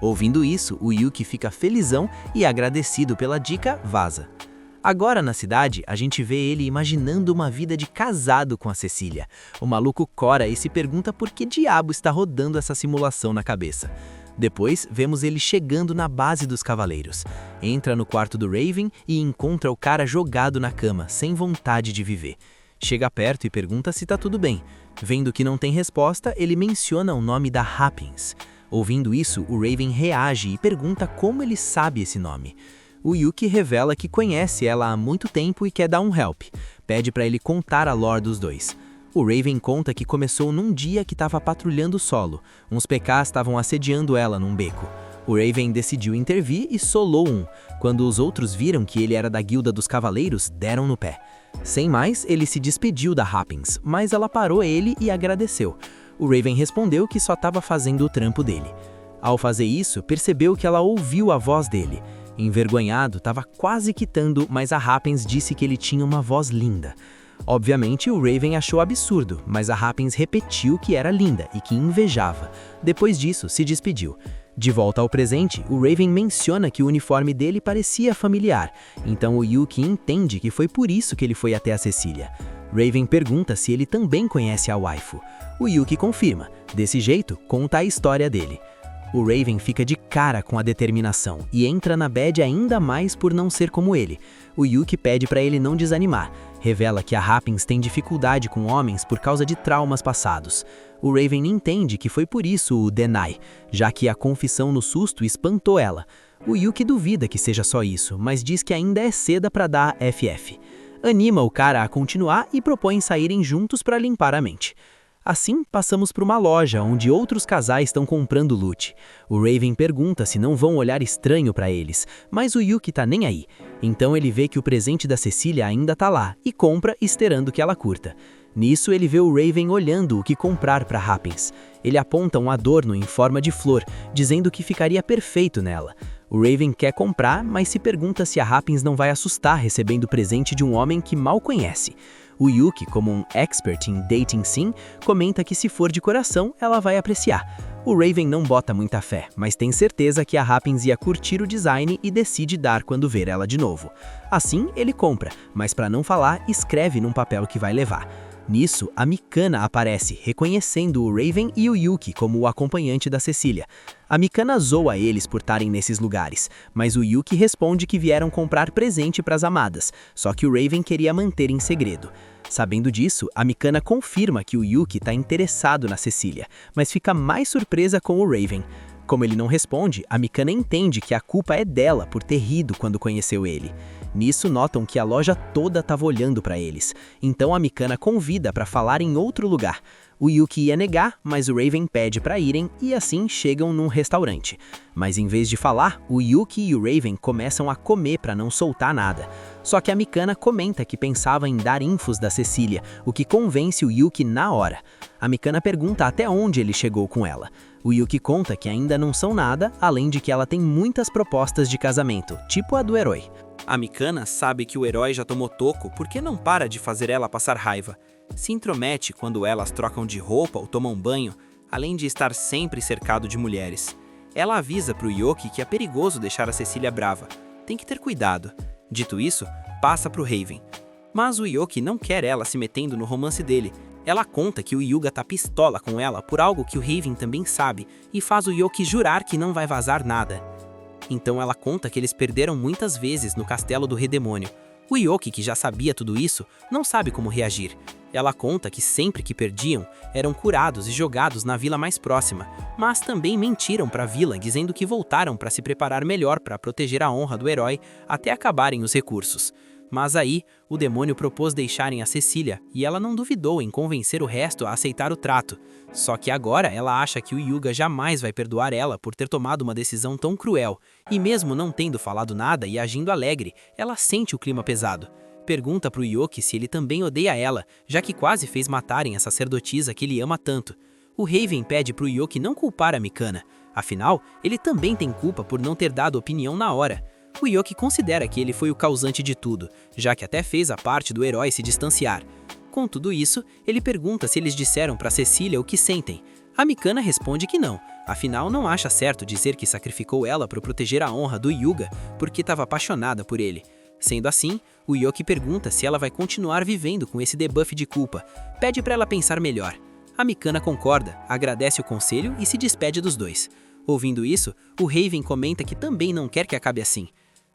Speaker 3: Ouvindo isso, o Yuki fica felizão e agradecido pela dica, vaza. Agora na cidade, a gente vê ele imaginando uma vida de casado com a Cecília. O maluco cora e se pergunta por que diabo está rodando essa simulação na cabeça. Depois, vemos ele chegando na base dos cavaleiros. Entra no quarto do Raven e encontra o cara jogado na cama, sem vontade de viver. Chega perto e pergunta se tá tudo bem. Vendo que não tem resposta, ele menciona o nome da Happins. Ouvindo isso, o Raven reage e pergunta como ele sabe esse nome. O Yuki revela que conhece ela há muito tempo e quer dar um help. Pede para ele contar a lore dos dois. O Raven conta que começou num dia que estava patrulhando o solo. Uns PKs estavam assediando ela num beco. O Raven decidiu intervir e solou um. Quando os outros viram que ele era da guilda dos cavaleiros, deram no pé. Sem mais, ele se despediu da Happins, mas ela parou ele e agradeceu. O Raven respondeu que só estava fazendo o trampo dele. Ao fazer isso, percebeu que ela ouviu a voz dele. Envergonhado, estava quase quitando, mas a Happins disse que ele tinha uma voz linda. Obviamente, o Raven achou absurdo, mas a Happins repetiu que era linda e que invejava. Depois disso, se despediu. De volta ao presente, o Raven menciona que o uniforme dele parecia familiar, então o Yuki entende que foi por isso que ele foi até a Cecília. Raven pergunta se ele também conhece a waifu. O Yuki confirma. Desse jeito, conta a história dele. O Raven fica de cara com a determinação e entra na bad ainda mais por não ser como ele. O Yuki pede para ele não desanimar. Revela que a Happins tem dificuldade com homens por causa de traumas passados. O Raven entende que foi por isso o deny, já que a confissão no susto espantou ela. O Yuki duvida que seja só isso, mas diz que ainda é cedo para dar FF. Anima o cara a continuar e propõe saírem juntos para limpar a mente. Assim, passamos para uma loja onde outros casais estão comprando loot. O Raven pergunta se não vão olhar estranho para eles, mas o Yuki tá nem aí. Então ele vê que o presente da Cecília ainda tá lá e compra esperando que ela curta. Nisso ele vê o Raven olhando o que comprar para Happins. Ele aponta um adorno em forma de flor, dizendo que ficaria perfeito nela. O Raven quer comprar, mas se pergunta se a Happins não vai assustar recebendo o presente de um homem que mal conhece. O Yuki, como um expert em dating sim, comenta que se for de coração, ela vai apreciar. O Raven não bota muita fé, mas tem certeza que a Happins ia curtir o design e decide dar quando ver ela de novo. Assim, ele compra, mas para não falar, escreve num papel que vai levar. Nisso, a Mikana aparece, reconhecendo o Raven e o Yuki como o acompanhante da Cecília. A Mikana zoa eles por estarem nesses lugares, mas o Yuki responde que vieram comprar presente para as amadas, só que o Raven queria manter em segredo. Sabendo disso, a Mikana confirma que o Yuki está interessado na Cecília, mas fica mais surpresa com o Raven. Como ele não responde, a Mikana entende que a culpa é dela por ter rido quando conheceu ele. Nisso notam que a loja toda estava olhando para eles, então a Mikana convida para falar em outro lugar.
Speaker 1: O Yuki ia negar, mas o Raven pede para irem e assim chegam num restaurante. Mas em vez de falar, o Yuki e o Raven começam a comer para não soltar nada. Só que a Mikana comenta que pensava em dar infos da Cecília, o que convence o Yuki na hora. A Mikana pergunta até onde ele chegou com ela. O Yuki conta que ainda não são nada, além de que ela tem muitas propostas de casamento, tipo a do herói.
Speaker 2: A Mikana sabe que o herói já tomou toco porque não para de fazer ela passar raiva. Se intromete quando elas trocam de roupa ou tomam banho, além de estar sempre cercado de mulheres. Ela avisa pro Yoki que é perigoso deixar a Cecília brava. Tem que ter cuidado. Dito isso, passa pro Raven. Mas o Yoki não quer ela se metendo no romance dele. Ela conta que o Hyuga tá pistola com ela por algo que o Raven também sabe e faz o Yoki jurar que não vai vazar nada. Então ela conta que eles perderam muitas vezes no castelo do Rei Demônio. O Yoki, que já sabia tudo isso, não sabe como reagir. Ela conta que sempre que perdiam, eram curados e jogados na vila mais próxima, mas também mentiram para a vila dizendo que voltaram para se preparar melhor para proteger a honra do herói até acabarem os recursos. Mas aí, o demônio propôs deixarem a Cecília e ela não duvidou em convencer o resto a aceitar o trato. Só que agora ela acha que o Hyuga jamais vai perdoar ela por ter tomado uma decisão tão cruel. E mesmo não tendo falado nada e agindo alegre, ela sente o clima pesado. Pergunta pro Yoki se ele também odeia ela, já que quase fez matarem a sacerdotisa que ele ama tanto. O Raven pede pro Yoki não culpar a Mikana. Afinal, ele também tem culpa por não ter dado opinião na hora. O Yoki considera que ele foi o causante de tudo, já que até fez a parte do herói se distanciar. Com tudo isso, ele pergunta se eles disseram para Cecília o que sentem. A Mikana responde que não, afinal não acha certo dizer que sacrificou ela para proteger a honra do Hyuga porque estava apaixonada por ele. Sendo assim, o Yoki pergunta se ela vai continuar vivendo com esse debuff de culpa, pede para ela pensar melhor. A Mikana concorda, agradece o conselho e se despede dos dois. Ouvindo isso, o Raven comenta que também não quer que acabe assim.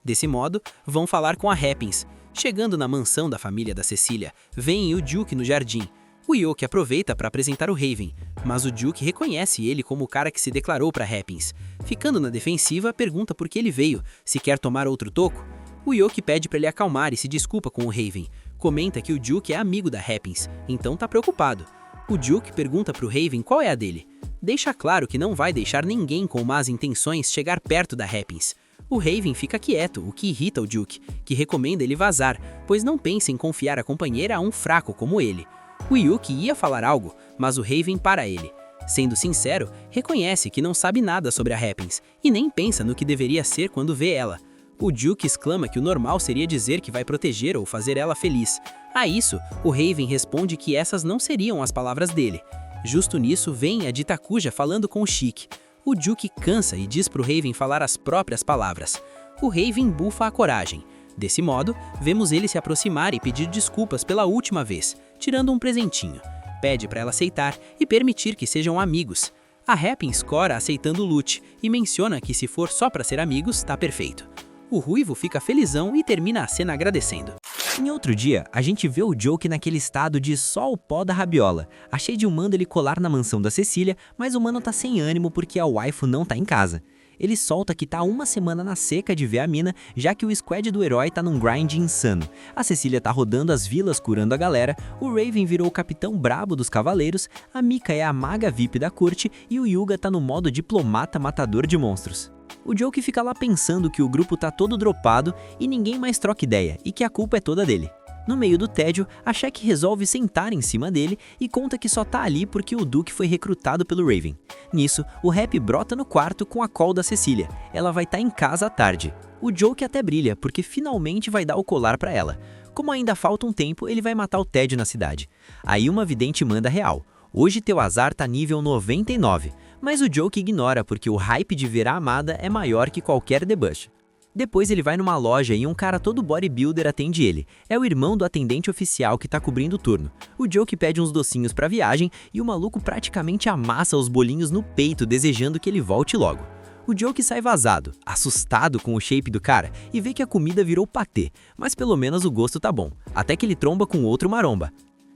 Speaker 2: Desse modo, vão falar com a Happins. Chegando na mansão da família da Cecília, veem o Duke no jardim. O Yoki aproveita para apresentar o Raven, mas o Duke reconhece ele como o cara que se declarou para Happins. Ficando na defensiva, pergunta por que ele veio, se quer tomar outro toco. O Yoki pede para ele acalmar e se desculpa com o Raven. Comenta que o Duke é amigo da Happins, então tá preocupado. O Duke pergunta pro Raven qual é a dele. Deixa claro que não vai deixar ninguém com más intenções chegar perto da Happins. O Raven fica quieto, o que irrita o Duke, que recomenda ele vazar, pois não pensa em confiar a companheira a um fraco como ele. O Yuki ia falar algo, mas o Raven para ele. Sendo sincero, reconhece que não sabe nada sobre a Happins e nem pensa no que deveria ser quando vê ela. O Duke exclama que o normal seria dizer que vai proteger ou fazer ela feliz. A isso, o Raven responde que essas não seriam as palavras dele. Justo nisso, vem a de Takuja falando com o Shiki. O Duke cansa e diz pro Raven falar as próprias palavras. O Raven bufa a coragem. Desse modo, vemos ele se aproximar e pedir desculpas pela última vez, tirando um presentinho. Pede para ela aceitar e permitir que sejam amigos. A Happins cora aceitando o lute e menciona que se for só para ser amigos, tá perfeito. O Ruivo fica felizão e termina a cena agradecendo.
Speaker 3: Em outro dia, a gente vê o Joke naquele estado de só o pó da rabiola. A Shade manda ele colar na mansão da Cecília, mas o mano tá sem ânimo porque a waifu não tá em casa. Ele solta que tá uma semana na seca de ver a mina, já que o squad do herói tá num grind insano. A Cecília tá rodando as vilas curando a galera, o Raven virou o capitão brabo dos cavaleiros, a Mika é a maga VIP da corte e o Hyuga tá no modo diplomata matador de monstros. O Joke fica lá pensando que o grupo tá todo dropado e ninguém mais troca ideia e que a culpa é toda dele. No meio do tédio, a Shek resolve sentar em cima dele e conta que só tá ali porque o Duke foi recrutado pelo Raven. Nisso, o Rap brota no quarto com a call da Cecília. Ela vai estar em casa à tarde. O Joke até brilha porque finalmente vai dar o colar pra ela. Como ainda falta um tempo, ele vai matar o tédio na cidade. Aí uma vidente manda real. Hoje teu azar tá nível 99, mas o Joke ignora porque o hype de ver a amada é maior que qualquer debuff. Depois ele vai numa loja e um cara todo bodybuilder atende ele. É o irmão do atendente oficial que tá cobrindo o turno. O Joke pede uns docinhos pra viagem e o maluco praticamente amassa os bolinhos no peito desejando que ele volte logo. O Joke sai vazado, assustado com o shape do cara e vê que a comida virou patê, mas pelo menos o gosto tá bom, até que ele tromba com outro maromba.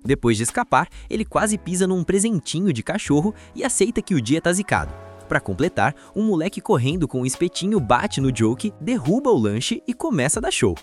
Speaker 3: Depois de escapar, ele quase pisa num presentinho de cachorro e aceita que o dia tá zicado. Pra completar, um moleque correndo com um espetinho bate no Joke, derruba o lanche e começa a dar show.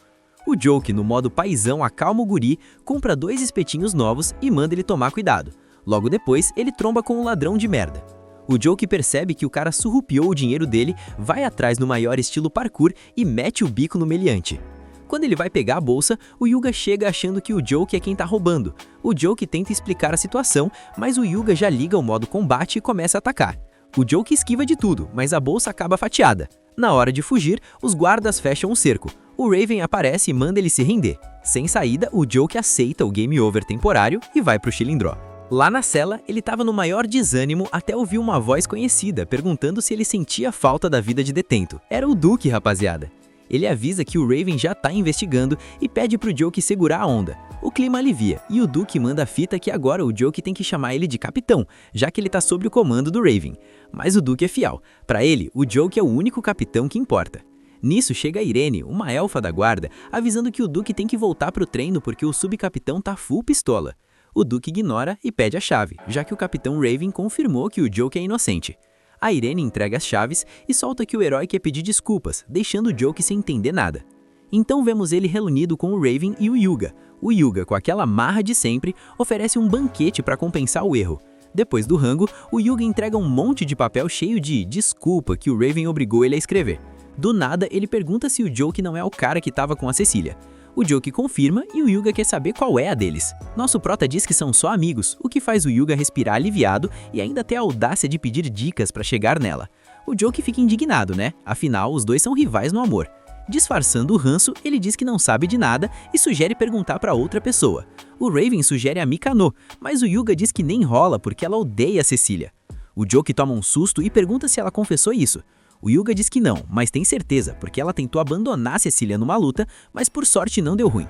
Speaker 3: O Joke, no modo paizão, acalma o guri, compra 2 espetinhos novos e manda ele tomar cuidado. Logo depois, ele tromba com um ladrão de merda. O Joke percebe que o cara surrupiou o dinheiro dele, vai atrás no maior estilo parkour e mete o bico no meliante. Quando ele vai pegar a bolsa, o Yuga chega achando que o Joke é quem tá roubando. O Joke tenta explicar a situação, mas o Yuga já liga o modo combate e começa a atacar. O Joke esquiva de tudo, mas a bolsa acaba fatiada. Na hora de fugir, os guardas fecham o cerco. O Raven aparece e manda ele se render. Sem saída, o Joke aceita o game over temporário e vai pro Chilindró. Lá na cela, ele estava no maior desânimo até ouvir uma voz conhecida perguntando se ele sentia falta da vida de detento. Era o Duke, rapaziada. Ele avisa que o Raven já tá investigando e pede pro Joke segurar a onda. O clima alivia e o Duke manda a fita que agora o Joke tem que chamar ele de capitão, já que ele tá sob o comando do Raven. Mas o Duke é fiel. Pra ele, o Joke é o único capitão que importa. Nisso chega a Irene, uma elfa da guarda, avisando que o Duke tem que voltar pro treino porque o subcapitão tá full pistola. O Duke ignora e pede a chave, já que o capitão Raven confirmou que o Joke é inocente. A Irene entrega as chaves e solta que o herói quer pedir desculpas, deixando o Joke sem entender nada. Então vemos ele reunido com o Raven e o Yuga. O Yuga, com aquela marra de sempre, oferece um banquete para compensar o erro. Depois do rango, o Yuga entrega um monte de papel cheio de desculpa que o Raven obrigou ele a escrever. Do nada, ele pergunta se o Joke não é o cara que estava com a Cecília. O Joke confirma e o Yuga quer saber qual é a deles. Nosso prota diz que são só amigos, o que faz o Yuga respirar aliviado e ainda ter a audácia de pedir dicas para chegar nela. O Joke fica indignado, né? Afinal, os dois são rivais no amor. Disfarçando o ranço, ele diz que não sabe de nada e sugere perguntar para outra pessoa. O Raven sugere a Mikano, mas o Yuga diz que nem rola porque ela odeia a Cecília. O Joke toma um susto e pergunta se ela confessou isso. O Yuga diz que não, mas tem certeza, porque ela tentou abandonar Cecília numa luta, mas por sorte não deu ruim.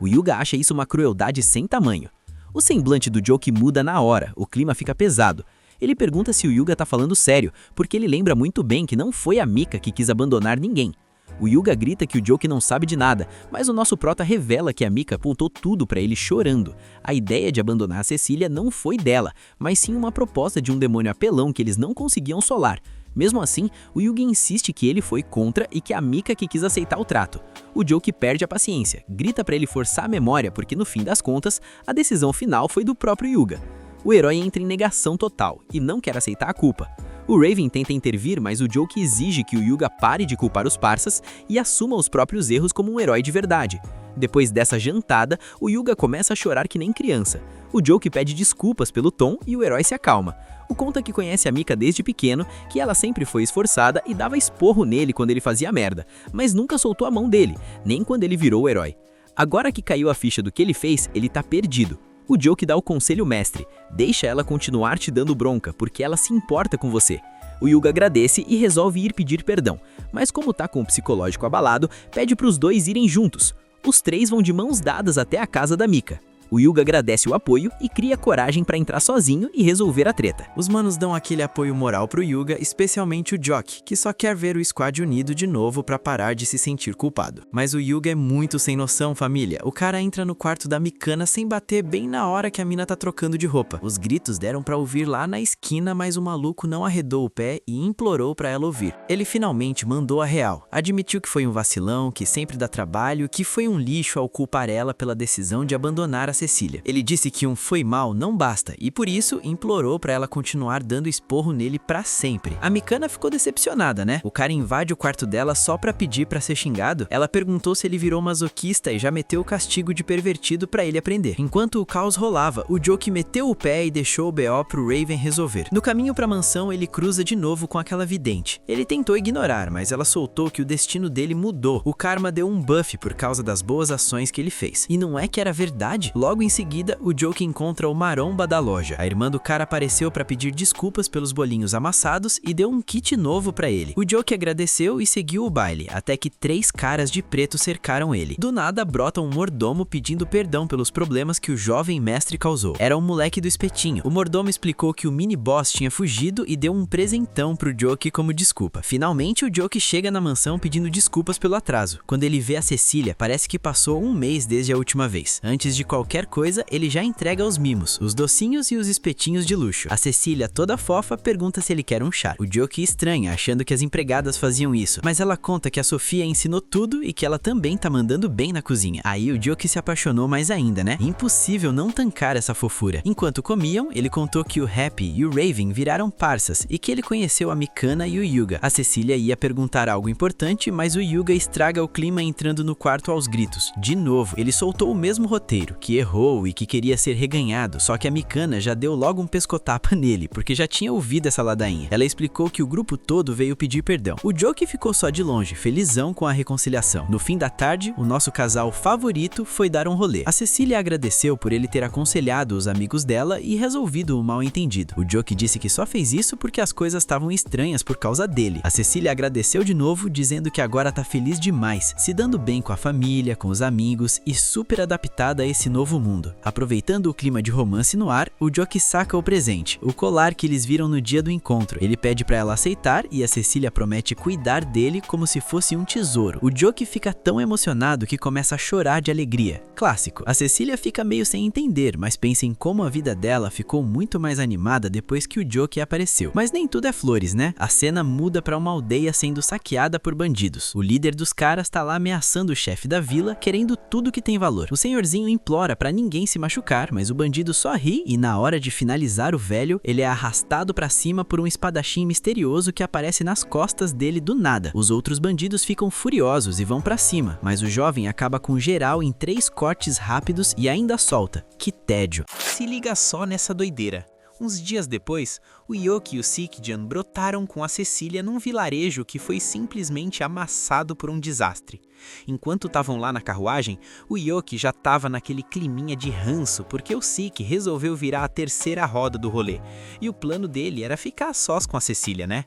Speaker 3: O Yuga acha isso uma crueldade sem tamanho. O semblante do Joke muda na hora, o clima fica pesado. Ele pergunta se o Yuga tá falando sério, porque ele lembra muito bem que não foi a Mika que quis abandonar ninguém. O Yuga grita que o Joke não sabe de nada, mas o nosso prota revela que a Mika apontou tudo pra ele chorando. A ideia de abandonar a Cecília não foi dela, mas sim uma proposta de um demônio apelão que eles não conseguiam solar. Mesmo assim, o Yuga insiste que ele foi contra e que a Mika que quis aceitar o trato. O Joke perde a paciência, grita pra ele forçar a memória porque no fim das contas, a decisão final foi do próprio Yuga. O herói entra em negação total e não quer aceitar a culpa. O Raven tenta intervir, mas o Joke exige que o Yuga pare de culpar os parças e assuma os próprios erros como um herói de verdade. Depois dessa jantada, o Yuga começa a chorar que nem criança. O Joke pede desculpas pelo tom e o herói se acalma. O conta que conhece a Mika desde pequeno, que ela sempre foi esforçada e dava esporro nele quando ele fazia merda, mas nunca soltou a mão dele, nem quando ele virou o herói. Agora que caiu a ficha do que ele fez, ele tá perdido. O Joke dá o conselho mestre, deixa ela continuar te dando bronca, porque ela se importa com você. O Yuga agradece e resolve ir pedir perdão, mas como tá com o psicológico abalado, pede pros dois irem juntos. Os três vão de mãos dadas até a casa da Mika. O Yuga agradece o apoio e cria coragem pra entrar sozinho e resolver a treta.
Speaker 4: Os manos dão aquele apoio moral pro Yuga, especialmente o Joke, que só quer ver o squad unido de novo pra parar de se sentir culpado. Mas o Yuga é muito sem noção, família. O cara entra no quarto da Mikana sem bater bem na hora que a mina tá trocando de roupa. Os gritos deram pra ouvir lá na esquina, mas o maluco não arredou o pé e implorou pra ela ouvir. Ele finalmente mandou a real. Admitiu que foi um vacilão, que sempre dá trabalho, que foi um lixo ao culpar ela pela decisão de abandonar a Cecília. Ele disse que um foi mal não basta e por isso implorou pra ela continuar dando esporro nele pra sempre. A Mikana ficou decepcionada, né? O cara invade o quarto dela só pra pedir pra ser xingado. Ela perguntou se ele virou masoquista e já meteu o castigo de pervertido pra ele aprender. Enquanto o caos rolava, o Joke meteu o pé e deixou o BO pro Raven resolver. No caminho pra mansão, ele cruza de novo com aquela vidente. Ele tentou ignorar, mas ela soltou que o destino dele mudou. O karma deu um buff por causa das boas ações que ele fez. E não é que era verdade? Logo em seguida, o Joke encontra o maromba da loja. A irmã do cara apareceu pra pedir desculpas pelos bolinhos amassados e deu um kit novo pra ele. O Joke agradeceu e seguiu o baile, até que 3 caras de preto cercaram ele. Do nada, brota um mordomo pedindo perdão pelos problemas que o jovem mestre causou. Era um moleque do espetinho. O mordomo explicou que o mini-boss tinha fugido e deu um presentão pro Joke como desculpa. Finalmente, o Joke chega na mansão pedindo desculpas pelo atraso. Quando ele vê a Cecília, parece que passou um mês desde a última vez. Antes de qualquer
Speaker 1: qualquer coisa, ele já entrega os mimos, os docinhos e os espetinhos de luxo. A Cecília, toda fofa, pergunta se ele quer um chá. O Joki estranha, achando que as empregadas faziam isso, mas ela conta que a Sofia ensinou tudo e que ela também tá mandando bem na cozinha. Aí o Joki se apaixonou mais ainda, né? Impossível não tancar essa fofura. Enquanto comiam, ele contou que o Happy e o Raven viraram parças e que ele conheceu a Mikana e o Yuga. A Cecília ia perguntar algo importante, mas o Yuga estraga o clima entrando no quarto aos gritos. De novo, ele soltou o mesmo roteiro, que errou e que queria ser reganhado, só que a Mikana já deu logo um pescotapa nele, porque já tinha ouvido essa ladainha. Ela explicou que o grupo todo veio pedir perdão. O Joki ficou só de longe, felizão com a reconciliação. No fim da tarde, o nosso casal favorito foi dar um rolê. A Cecília agradeceu por ele ter aconselhado os amigos dela e resolvido o mal-entendido. O Joki disse que só fez isso porque as coisas estavam estranhas por causa dele. A Cecília agradeceu de novo, dizendo que agora tá feliz demais, se dando bem com a família, com os amigos e super adaptada a esse novo mundo. Aproveitando o clima de romance no ar, o Joki saca o presente, o colar que eles viram no dia do encontro. Ele pede pra ela aceitar e a Cecília promete cuidar dele como se fosse um tesouro. O Joki fica tão emocionado que começa a chorar de alegria. Clássico. A Cecília fica meio sem entender, mas pensa em como a vida dela ficou muito mais animada depois que o Joki apareceu. Mas nem tudo é flores, né? A cena muda pra uma aldeia sendo saqueada por bandidos. O líder dos caras tá lá ameaçando o chefe da vila, querendo tudo que tem valor. O senhorzinho implora pra ninguém se machucar, mas o bandido só ri e na hora de finalizar o velho, ele é arrastado pra cima por um espadachim misterioso que aparece nas costas dele do nada. Os outros bandidos ficam furiosos e vão pra cima, mas o jovem acaba com geral em 3 cortes rápidos e ainda solta. Que tédio.
Speaker 2: Se liga só nessa doideira. Uns dias depois, o Yoki e o Sikjan brotaram com a Cecília num vilarejo que foi simplesmente amassado por um desastre. Enquanto estavam lá na carruagem, o Yoki já estava naquele climinha de ranço porque o Sik resolveu virar a terceira roda do rolê. E o plano dele era ficar a sós com a Cecília, né?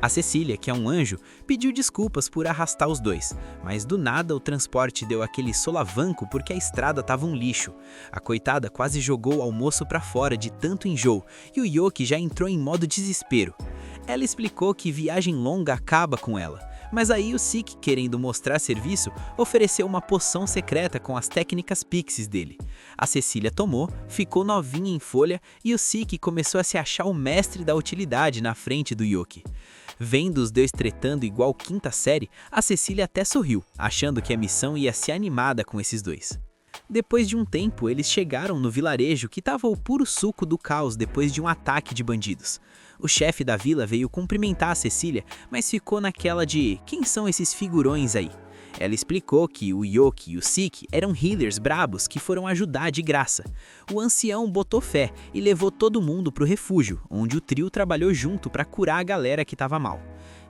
Speaker 2: A Cecília, que é um anjo, pediu desculpas por arrastar os dois, mas do nada o transporte deu aquele solavanco porque a estrada tava um lixo. A coitada quase jogou o almoço pra fora de tanto enjoo e o Yoki já entrou em modo desespero. Ela explicou que viagem longa acaba com ela, mas aí o Sik, querendo mostrar serviço, ofereceu uma poção secreta com as técnicas pixies dele. A Cecília tomou, ficou novinha em folha e o Sik começou a se achar o mestre da utilidade na frente do Yoki. Vendo os dois tretando igual quinta série, a Cecília até sorriu, achando que a missão ia ser animada com esses dois. Depois de um tempo, eles chegaram no vilarejo que estava o puro suco do caos depois de um ataque de bandidos. O chefe da vila veio cumprimentar a Cecília, mas ficou naquela de quem são esses figurões aí? Ela explicou que o Yoki e o Sik eram healers brabos que foram ajudar de graça. O ancião botou fé e levou todo mundo pro refúgio, onde o trio trabalhou junto para curar a galera que tava mal.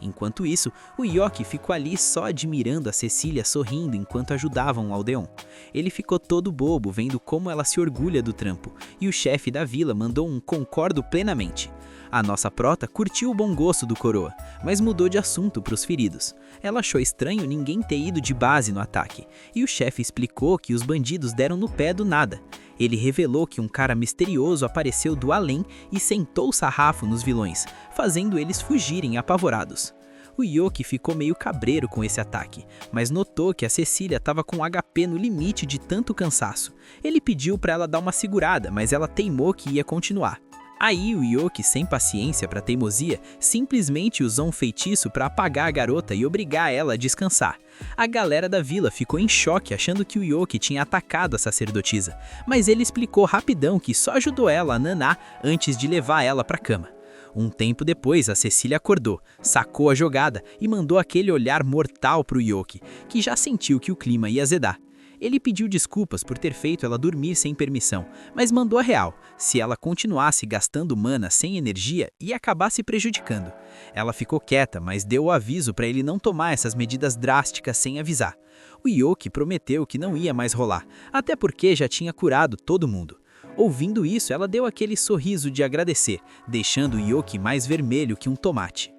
Speaker 2: Enquanto isso, o Yoki ficou ali só admirando a Cecília sorrindo enquanto ajudavam o aldeão. Ele ficou todo bobo vendo como ela se orgulha do trampo, e o chefe da vila mandou um concordo plenamente. A nossa prota curtiu o bom gosto do coroa, mas mudou de assunto para os feridos. Ela achou estranho ninguém ter ido de base no ataque, e o chefe explicou que os bandidos deram no pé do nada. Ele revelou que um cara misterioso apareceu do além e sentou o sarrafo nos vilões, fazendo eles fugirem apavorados. O Yoki ficou meio cabreiro com esse ataque, mas notou que a Cecília estava com HP no limite de tanto cansaço. Ele pediu para ela dar uma segurada, mas ela teimou que ia continuar. Aí o Yoki, sem paciência para teimosia, simplesmente usou um feitiço para apagar a garota e obrigar ela a descansar. A galera da vila ficou em choque achando que o Yoki tinha atacado a sacerdotisa, mas ele explicou rapidão que só ajudou ela a nanar antes de levar ela para cama. Um tempo depois, a Cecília acordou, sacou a jogada e mandou aquele olhar mortal pro Yoki, que já sentiu que o clima ia azedar. Ele pediu desculpas por ter feito ela dormir sem permissão, mas mandou a real. Se ela continuasse gastando mana sem energia, ia acabar se prejudicando. Ela ficou quieta, mas deu o aviso para ele não tomar essas medidas drásticas sem avisar. O Yoki prometeu que não ia mais rolar, até porque já tinha curado todo mundo. Ouvindo isso, ela deu aquele sorriso de agradecer, deixando o Yoki mais vermelho que um tomate.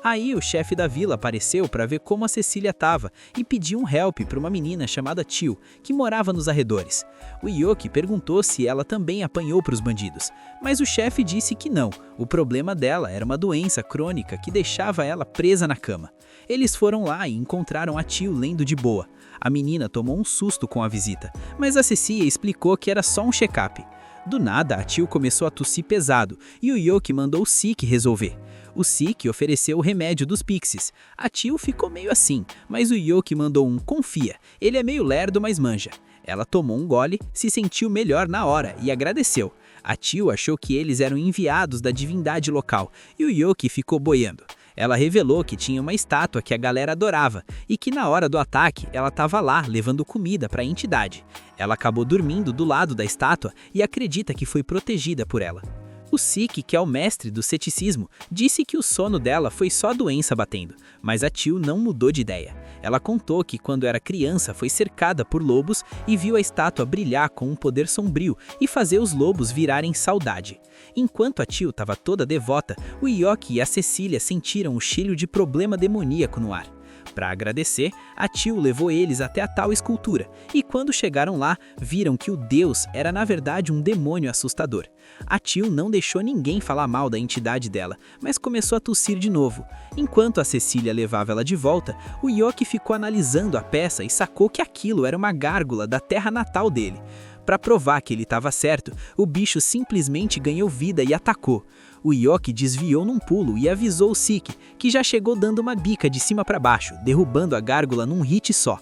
Speaker 2: Aí o chefe da vila apareceu para ver como a Cecília estava e pediu um help para uma menina chamada Tio, que morava nos arredores. O Yoki perguntou se ela também apanhou para os bandidos, mas o chefe disse que não, o problema dela era uma doença crônica que deixava ela presa na cama. Eles foram lá e encontraram a Tio lendo de boa. A menina tomou um susto com a visita, mas a Cecília explicou que era só um check-up. Do nada, a Tio começou a tossir pesado e o Yoki mandou o Sik resolver. O Sik ofereceu o remédio dos pixies. A Tio ficou meio assim, mas o Yoki mandou um confia. Ele é meio lerdo, mas manja. Ela tomou um gole, se sentiu melhor na hora e agradeceu. A Tio achou que eles eram enviados da divindade local e o Yoki ficou boiando. Ela revelou que tinha uma estátua que a galera adorava e que na hora do ataque ela estava lá levando comida para a entidade. Ela acabou dormindo do lado da estátua e acredita que foi protegida por ela. O Sik, que é o mestre do ceticismo, disse que o sono dela foi só doença batendo, mas a Tio não mudou de ideia. Ela contou que quando era criança foi cercada por lobos e viu a estátua brilhar com um poder sombrio e fazer os lobos virarem saudade. Enquanto a Tio estava toda devota, o Yoki e a Cecília sentiram o cheiro de problema demoníaco no ar. Para agradecer, a Tio levou eles até a tal escultura, e quando chegaram lá, viram que o deus era na verdade um demônio assustador. A Tio não deixou ninguém falar mal da entidade dela, mas começou a tossir de novo. Enquanto a Cecília levava ela de volta, o Yoki ficou analisando a peça e sacou que aquilo era uma gárgula da terra natal dele. Para provar que ele estava certo, o bicho simplesmente ganhou vida e atacou. O Yoki desviou num pulo e avisou o Sik, que já chegou dando uma bica de cima para baixo, derrubando a gárgula num hit só.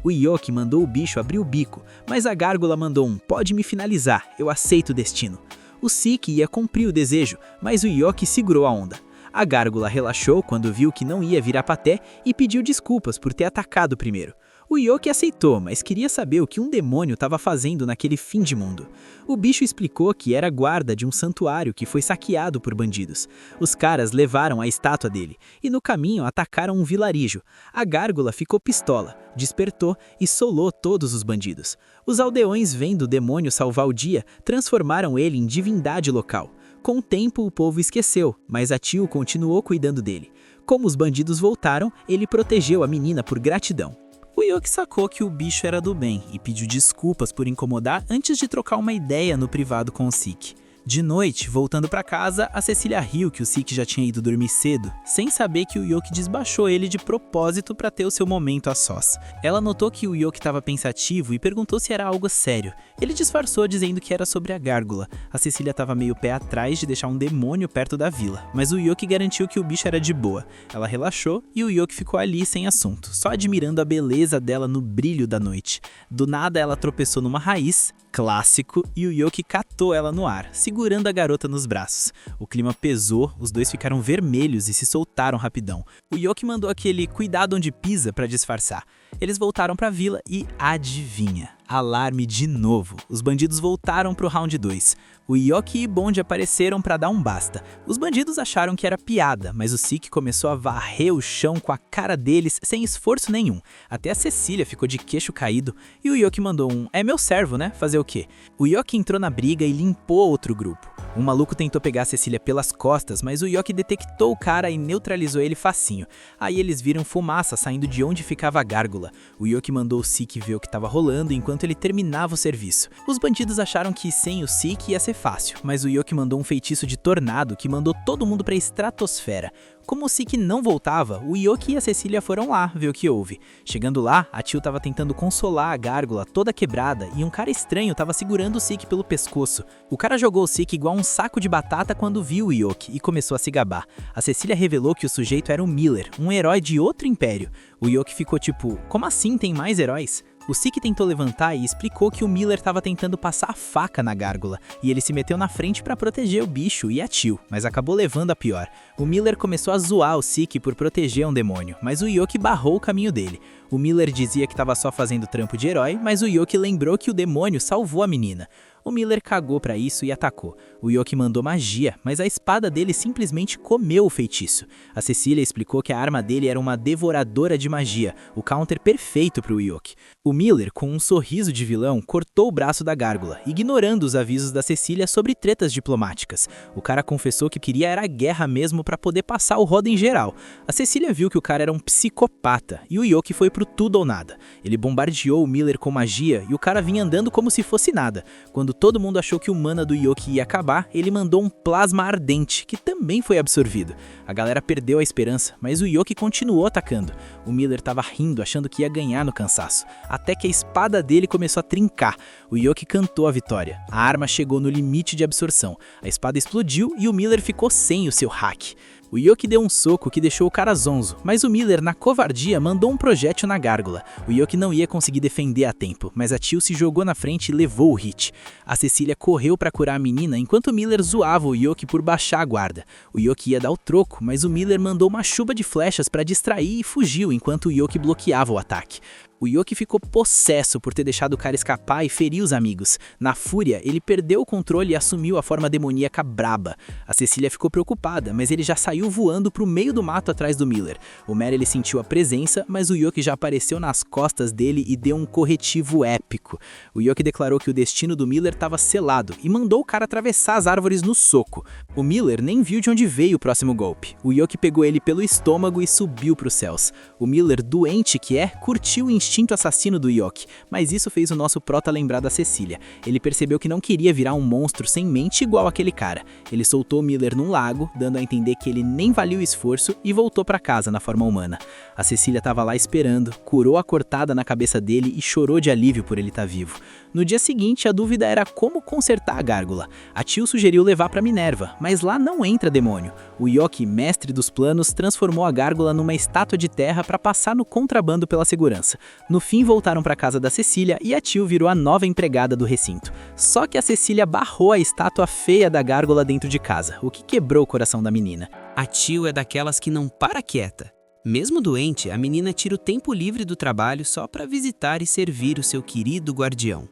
Speaker 2: O Yoki mandou o bicho abrir o bico, mas a gárgula mandou um "pode me finalizar, eu aceito o destino". O Sik ia cumprir o desejo, mas o Yoki segurou a onda. A gárgula relaxou quando viu que não ia virar paté e pediu desculpas por ter atacado primeiro. O Yoki aceitou, mas queria saber o que um demônio estava fazendo naquele fim de mundo. O bicho explicou que era guarda de um santuário que foi saqueado por bandidos. Os caras levaram a estátua dele e no caminho atacaram um vilarejo. A gárgula ficou pistola, despertou e solou todos os bandidos. Os aldeões, vendo o demônio salvar o dia, transformaram ele em divindade local. Com o tempo, o povo esqueceu, mas a Tio continuou cuidando dele. Como os bandidos voltaram, ele protegeu a menina por gratidão. O Yoki sacou que o bicho era do bem e pediu desculpas por incomodar antes de trocar uma ideia no privado com o Sik. De noite, voltando para casa, a Cecília riu que o Sik já tinha ido dormir cedo, sem saber que o Yoki desbaixou ele de propósito para ter o seu momento a sós. Ela notou que o Yoki estava pensativo e perguntou se era algo sério. Ele disfarçou dizendo que era sobre a gárgula. A Cecília estava meio pé atrás de deixar um demônio perto da vila, mas o Yoki garantiu que o bicho era de boa. Ela relaxou e o Yoki ficou ali sem assunto, só admirando a beleza dela no brilho da noite. Do nada ela tropeçou numa raiz, clássico, e o Yoki catou ela no ar, segurando a garota nos braços. O clima pesou, os dois ficaram vermelhos e se soltaram rapidão. O Yoki mandou aquele "cuidado onde pisa" para disfarçar. Eles voltaram para a vila e adivinha? Alarme de novo. Os bandidos voltaram pro round 2. O Yoki e Bond apareceram para dar um basta. Os bandidos acharam que era piada, mas o Sik começou a varrer o chão com a cara deles sem esforço nenhum. Até a Cecília ficou de queixo caído e o Yoki mandou um "é meu servo, né? Fazer o quê?". O Yoki entrou na briga e limpou outro grupo. Um maluco tentou pegar a Cecília pelas costas, mas o Yoki detectou o cara e neutralizou ele facinho. Aí eles viram fumaça saindo de onde ficava a gárgula. O Yoki mandou o Sik ver o que estava rolando enquanto ele terminava o serviço. Os bandidos acharam que sem o Sik ia ser fácil, mas o Yoki mandou um feitiço de tornado que mandou todo mundo para a estratosfera. Como o Sik não voltava, o Yoki e a Cecília foram lá ver o que houve. Chegando lá, a Tio estava tentando consolar a gárgula toda quebrada e um cara estranho estava segurando o Sik pelo pescoço. O cara jogou o Sik igual um saco de batata quando viu o Yoki e começou a se gabar. A Cecília revelou que o sujeito era o Miller, um herói de outro império. O Yoki ficou tipo, como assim tem mais heróis? O Sik tentou levantar e explicou que o Miller estava tentando passar a faca na gárgula, e ele se meteu na frente para proteger o bicho e a Tio, mas acabou levando a pior. O Miller começou a zoar o Sik por proteger um demônio, mas o Yoki barrou o caminho dele. O Miller dizia que estava só fazendo trampo de herói, mas o Yoki lembrou que o demônio salvou a menina. O Miller cagou pra isso e atacou. O Yoki mandou magia, mas a espada dele simplesmente comeu o feitiço. A Cecília explicou que a arma dele era uma devoradora de magia, o counter perfeito pro Yoki. O Miller, com um sorriso de vilão, cortou o braço da gárgula, ignorando os avisos da Cecília sobre tretas diplomáticas. O cara confessou que queria era a guerra mesmo pra poder passar o rodo em geral. A Cecília viu que o cara era um psicopata e o Yoki foi pro tudo ou nada. Ele bombardeou o Miller com magia e o cara vinha andando como se fosse nada. Quando todo mundo achou que o mana do Yoki ia acabar, ele mandou um plasma ardente, que também foi absorvido. A galera perdeu a esperança, mas o Yoki continuou atacando. O Miller tava rindo, achando que ia ganhar no cansaço, até que a espada dele começou a trincar. O Yoki cantou a vitória. A arma chegou no limite de absorção. A espada explodiu e o Miller ficou sem o seu hack. O Yoki deu um soco que deixou o cara zonzo, mas o Miller, na covardia, mandou um projétil na gárgula. O Yoki não ia conseguir defender a tempo, mas a Teal se jogou na frente e levou o hit. A Cecília correu para curar a menina enquanto o Miller zoava o Yoki por baixar a guarda. O Yoki ia dar o troco, mas o Miller mandou uma chuva de flechas para distrair e fugiu enquanto o Yoki bloqueava o ataque. O Yoki ficou possesso por ter deixado o cara escapar e ferir os amigos. Na fúria, ele perdeu o controle e assumiu a forma demoníaca braba. A Cecília ficou preocupada, mas ele já saiu voando pro meio do mato atrás do Miller. O Merrill sentiu a presença, mas o Yoki já apareceu nas costas dele e deu um corretivo épico. O Yoki declarou que o destino do Miller estava selado e mandou o cara atravessar as árvores no soco. O Miller nem viu de onde veio o próximo golpe. O Yoki pegou ele pelo estômago e subiu pros céus. O Miller, doente que é, curtiu o instinto assassino do Yoki, mas isso fez o nosso prota lembrar da Cecília. Ele percebeu que não queria virar um monstro sem mente igual aquele cara. Ele soltou Miller num lago, dando a entender que ele nem valia o esforço e voltou para casa na forma humana. A Cecília estava lá esperando, curou a cortada na cabeça dele e chorou de alívio por ele estar vivo. No dia seguinte, a dúvida era como consertar a gárgula. A Teal sugeriu levar para Minerva, mas lá não entra demônio. O Yoki, mestre dos planos, transformou a gárgula numa estátua de terra para passar no contrabando pela segurança. No fim, voltaram para casa da Cecília e a Teal virou a nova empregada do recinto. Só que a Cecília barrou a estátua feia da gárgula dentro de casa, o que quebrou o coração da menina.
Speaker 4: A Teal é daquelas que não para quieta. Mesmo doente, a menina tira o tempo livre do trabalho só para visitar e servir o seu querido guardião.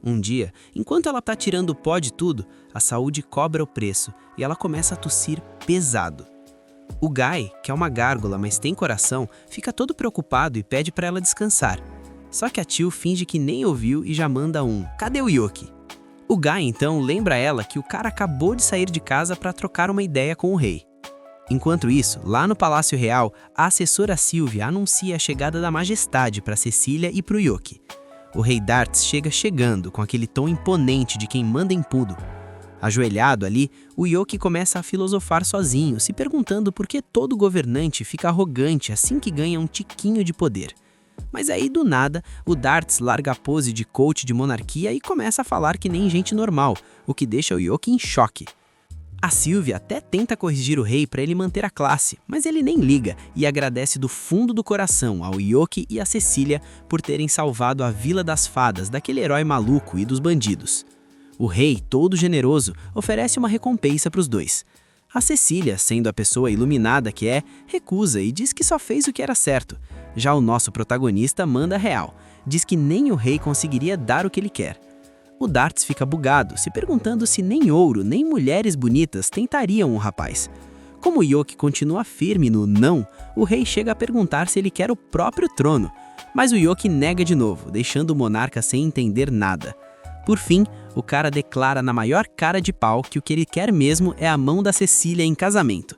Speaker 4: Um dia, enquanto ela tá tirando o pó de tudo, a saúde cobra o preço e ela começa a tossir pesado. O Guy, que é uma gárgula, mas tem coração, fica todo preocupado e pede para ela descansar. Só que a Teal finge que nem ouviu e já manda um "Cadê o Yoki?". O Guy então lembra ela que o cara acabou de sair de casa para trocar uma ideia com o rei. Enquanto isso, lá no Palácio Real, a assessora Sylvia anuncia a chegada da majestade para Cecília e para o Yoki. O rei Dartz chegando com aquele tom imponente de quem manda em tudo. Ajoelhado ali, o Yoki começa a filosofar sozinho, se perguntando por que todo governante fica arrogante assim que ganha um tiquinho de poder. Mas aí, do nada, o Dartz larga a pose de coach de monarquia e começa a falar que nem gente normal, o que deixa o Yoki em choque. A Sylvia até tenta corrigir o rei para ele manter a classe, mas ele nem liga e agradece do fundo do coração ao Yoki e a Cecília por terem salvado a Vila das Fadas daquele herói maluco e dos bandidos. O rei, todo generoso, oferece uma recompensa para os dois. A Cecília, sendo a pessoa iluminada que é, recusa e diz que só fez o que era certo. Já o nosso protagonista manda real, diz que nem o rei conseguiria dar o que ele quer. O Dartz fica bugado, se perguntando se nem ouro nem mulheres bonitas tentariam o rapaz. Como o Yoki continua firme no não, o rei chega a perguntar se ele quer o próprio trono, mas o Yoki nega de novo, deixando o monarca sem entender nada. Por fim, o cara declara na maior cara de pau que o que ele quer mesmo é a mão da Cecília em casamento.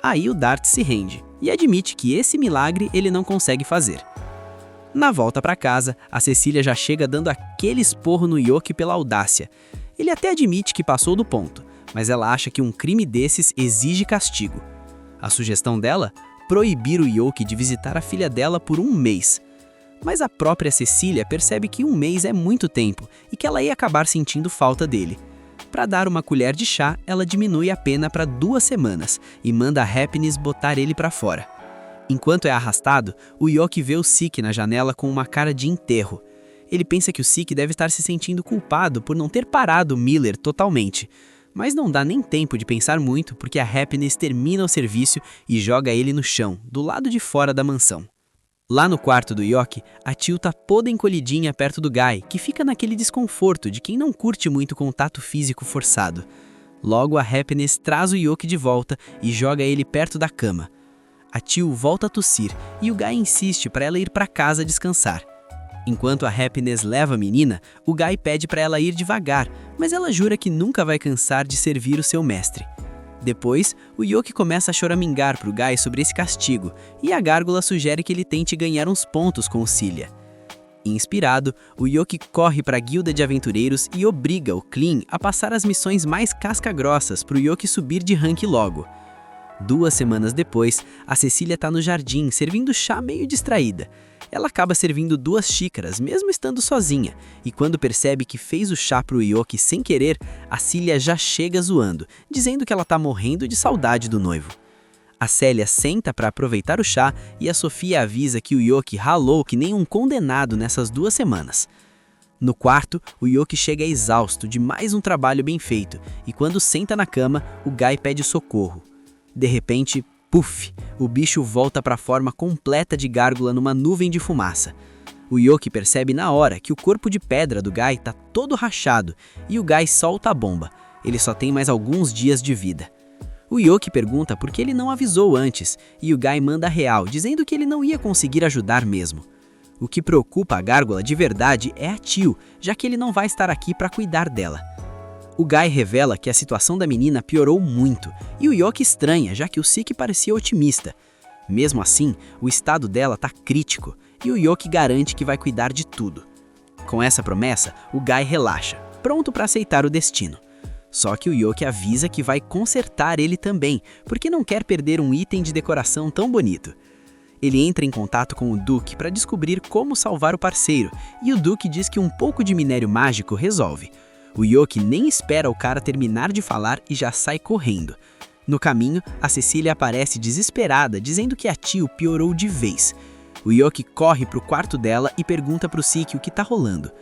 Speaker 4: Aí o Dartz se rende e admite que esse milagre ele não consegue fazer. Na volta para casa, a Cecília já chega dando aquele esporro no Yoki pela audácia. Ele até admite que passou do ponto, mas ela acha que um crime desses exige castigo. A sugestão dela? Proibir o Yoki de visitar a filha dela por 1 mês. Mas a própria Cecília percebe que 1 mês é muito tempo e que ela ia acabar sentindo falta dele. Para dar uma colher de chá, ela diminui a pena para 2 semanas e manda a Happiness botar ele para fora. Enquanto é arrastado, o Yoki vê o Sik na janela com uma cara de enterro. Ele pensa que o Sik deve estar se sentindo culpado por não ter parado Miller totalmente. Mas não dá nem tempo de pensar muito porque a Happiness termina o serviço e joga ele no chão, do lado de fora da mansão. Lá no quarto do Yoki, a Teal tá toda encolhidinha perto do Guy, que fica naquele desconforto de quem não curte muito contato físico forçado. Logo a Happiness traz o Yoki de volta e joga ele perto da cama. A Teal volta a tossir e o Guy insiste para ela ir para casa descansar. Enquanto a Happiness leva a menina, o Guy pede para ela ir devagar, mas ela jura que nunca vai cansar de servir o seu mestre. Depois, o Yoki começa a choramingar pro Guy sobre esse castigo, e a gárgula sugere que ele tente ganhar uns pontos com o Cilia.
Speaker 1: Inspirado, o Yoki corre para a guilda de aventureiros e obriga o Clean a passar as missões mais casca-grossas para o Yoki subir de rank logo. 2 semanas depois, a Cecília tá no jardim, servindo chá meio distraída. Ela acaba servindo 2 xícaras, mesmo estando sozinha, e quando percebe que fez o chá pro Yoki sem querer, a Cília já chega zoando, dizendo que ela tá morrendo de saudade do noivo. A Célia senta para aproveitar o chá e a Sofia avisa que o Yoki ralou que nem um condenado nessas 2 semanas. No quarto, o Yoki chega exausto de mais um trabalho bem feito, e quando senta na cama, o Guy pede socorro. De repente, puf, o bicho volta para a forma completa de gárgula numa nuvem de fumaça. O Yoki percebe na hora que o corpo de pedra do Guy tá todo rachado e o Guy solta a bomba. Ele só tem mais alguns dias de vida. O Yoki pergunta por que ele não avisou antes e o Guy manda a real, dizendo que ele não ia conseguir ajudar mesmo. O que preocupa a gárgula de verdade é a Tio, já que ele não vai estar aqui para cuidar dela. O Guy revela que a situação da menina piorou muito, e o Yoki estranha, já que o Sik parecia otimista. Mesmo assim, o estado dela tá crítico, e o Yoki garante que vai cuidar de tudo. Com essa promessa, o Guy relaxa, pronto para aceitar o destino. Só que o Yoki avisa que vai consertar ele também, porque não quer perder um item de decoração tão bonito. Ele entra em contato com o Duke para descobrir como salvar o parceiro, e o Duke diz que um pouco de minério mágico resolve. O Yoki nem espera o cara terminar de falar e já sai correndo. No caminho, a Cecília aparece desesperada, dizendo que a Tio piorou de vez. O Yoki corre pro quarto dela e pergunta pro Sik o que tá rolando.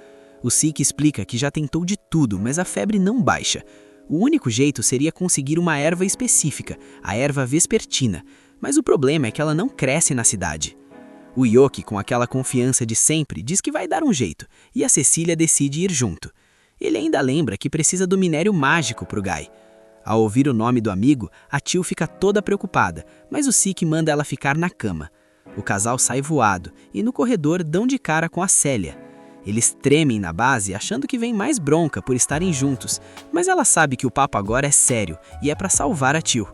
Speaker 1: O Sik explica que já tentou de tudo, mas a febre não baixa. O único jeito seria conseguir uma erva específica, a erva vespertina, mas o problema é que ela não cresce na cidade. O Yoki, com aquela confiança de sempre, diz que vai dar um jeito, e a Cecília decide ir junto. Ele ainda lembra que precisa do minério mágico pro Guy. Ao ouvir o nome do amigo, a Tio fica toda preocupada, mas o Sik manda ela ficar na cama. O casal sai voado e no corredor dão de cara com a Célia. Eles tremem na base achando que vem mais bronca por estarem juntos, mas ela sabe que o papo agora é sério e é para salvar a Tio.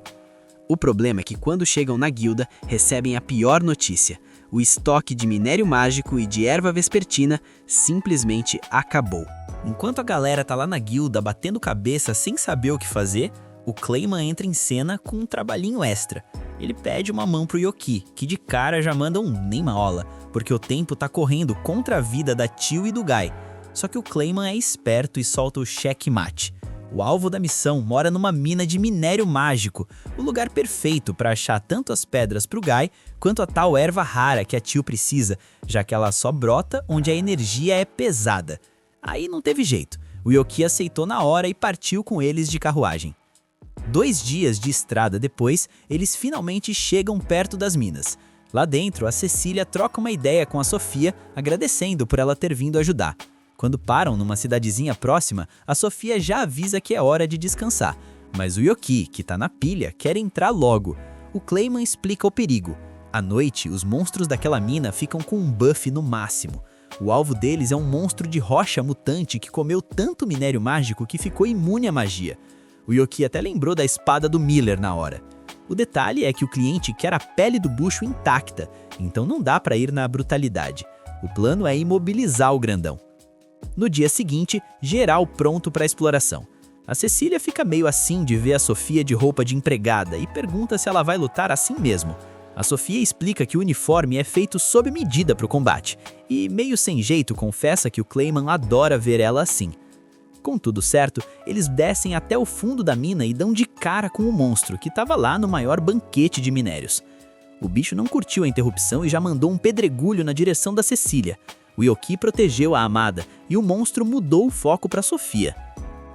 Speaker 1: O problema é que quando chegam na guilda, recebem a pior notícia. O estoque de minério mágico e de erva vespertina simplesmente acabou.
Speaker 2: Enquanto a galera tá lá na guilda batendo cabeça sem saber o que fazer, o Clayman entra em cena com um trabalhinho extra. Ele pede uma mão pro Yoki, que de cara já manda um nem maola, porque o tempo tá correndo contra a vida da Tio e do Guy. Só que o Clayman é esperto e solta o checkmate. O alvo da missão mora numa mina de minério mágico, o lugar perfeito para achar tanto as pedras pro Guy quanto a tal erva rara que a Tio precisa, já que ela só brota onde a energia é pesada. Aí não teve jeito, o Yoki aceitou na hora e partiu com eles de carruagem. 2 dias de estrada depois, eles finalmente chegam perto das minas. Lá dentro, a Cecília troca uma ideia com a Sofia, agradecendo por ela ter vindo ajudar. Quando param numa cidadezinha próxima, a Sofia já avisa que é hora de descansar, mas o Yoki, que tá na pilha, quer entrar logo. O Clayman explica o perigo. À noite, os monstros daquela mina ficam com um buff no máximo. O alvo deles é um monstro de rocha mutante que comeu tanto minério mágico que ficou imune à magia. O Yoki até lembrou da espada do Miller na hora. O detalhe é que o cliente quer a pele do bucho intacta, então não dá pra ir na brutalidade. O plano é imobilizar o grandão. No dia seguinte, geral pronto pra exploração. A Cecília fica meio assim de ver a Sofia de roupa de empregada e pergunta se ela vai lutar assim mesmo. A Sofia explica que o uniforme é feito sob medida para o combate, e meio sem jeito confessa que o Clayman adora ver ela assim. Com tudo certo, eles descem até o fundo da mina e dão de cara com o monstro, que estava lá no maior banquete de minérios. O bicho não curtiu a interrupção e já mandou um pedregulho na direção da Cecília. O Yoki protegeu a amada e o monstro mudou o foco para Sofia.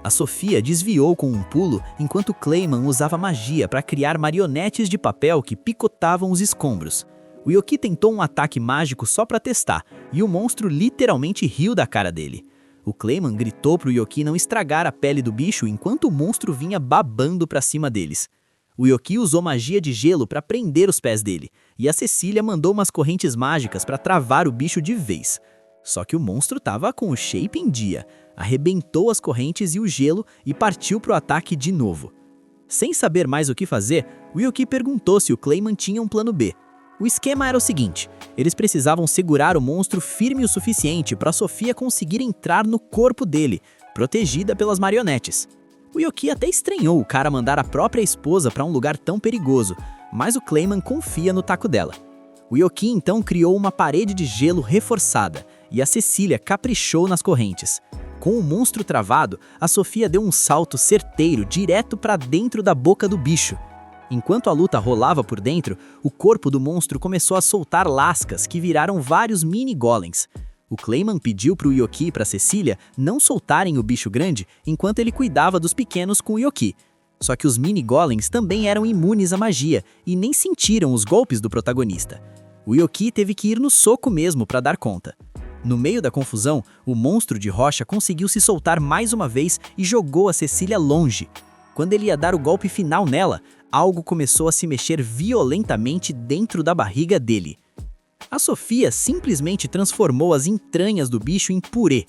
Speaker 2: A Sofia desviou com um pulo enquanto Clayman usava magia para criar marionetes de papel que picotavam os escombros. O Yoki tentou um ataque mágico só para testar e o monstro literalmente riu da cara dele. O Clayman gritou pro Yoki não estragar a pele do bicho enquanto o monstro vinha babando para cima deles. O Yoki usou magia de gelo para prender os pés dele e a Cecília mandou umas correntes mágicas para travar o bicho de vez. Só que o monstro tava com o shape em dia, arrebentou as correntes e o gelo e partiu pro ataque de novo. Sem saber mais o que fazer, o Yoki perguntou se o Clayman tinha um plano B. O esquema era o seguinte: eles precisavam segurar o monstro firme o suficiente para Sofia conseguir entrar no corpo dele, protegida pelas marionetes. O Yoki até estranhou o cara mandar a própria esposa para um lugar tão perigoso, mas o Clayman confia no taco dela. O Yoki então criou uma parede de gelo reforçada e a Cecília caprichou nas correntes. Com o monstro travado, a Sofia deu um salto certeiro direto para dentro da boca do bicho. Enquanto a luta rolava por dentro, o corpo do monstro começou a soltar lascas que viraram vários mini golems. O Clayman pediu para o Yoki e para Cecília não soltarem o bicho grande enquanto ele cuidava dos pequenos com o Yoki. Só que os mini golems também eram imunes à magia e nem sentiram os golpes do protagonista. O Yoki teve que ir no soco mesmo para dar conta. No meio da confusão, o monstro de rocha conseguiu se soltar mais uma vez e jogou a Cecília longe. Quando ele ia dar o golpe final nela, algo começou a se mexer violentamente dentro da barriga dele. A Sofia simplesmente transformou as entranhas do bicho em purê.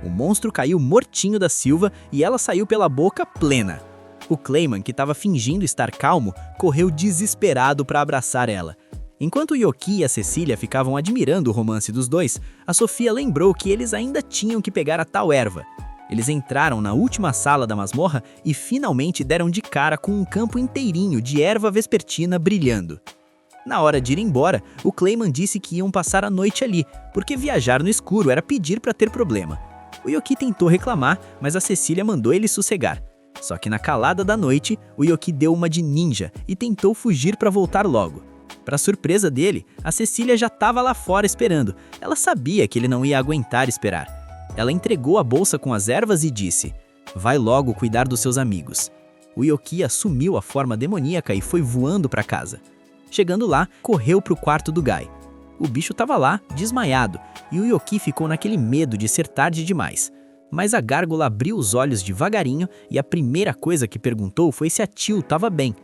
Speaker 2: O monstro caiu mortinho da Silva e ela saiu pela boca plena. O Clayman, que estava fingindo estar calmo, correu desesperado para abraçar ela. Enquanto o Yoki e a Cecília ficavam admirando o romance dos dois, a Sofia lembrou que eles ainda tinham que pegar a tal erva. Eles entraram na última sala da masmorra e finalmente deram de cara com um campo inteirinho de erva vespertina brilhando. Na hora de ir embora, o Clayman disse que iam passar a noite ali, porque viajar no escuro era pedir para ter problema. O Yoki tentou reclamar, mas a Cecília mandou ele sossegar. Só que na calada da noite, o Yoki deu uma de ninja e tentou fugir para voltar logo. Para surpresa dele, a Cecília já estava lá fora esperando. Ela sabia que ele não ia aguentar esperar. Ela entregou a bolsa com as ervas e disse: "Vai logo cuidar dos seus amigos." O Yoki assumiu a forma demoníaca e foi voando para casa. Chegando lá, correu para o quarto do Guy. O bicho estava lá, desmaiado, e o Yoki ficou naquele medo de ser tarde demais. Mas a gárgula abriu os olhos devagarinho e a primeira coisa que perguntou foi se a Tio estava bem.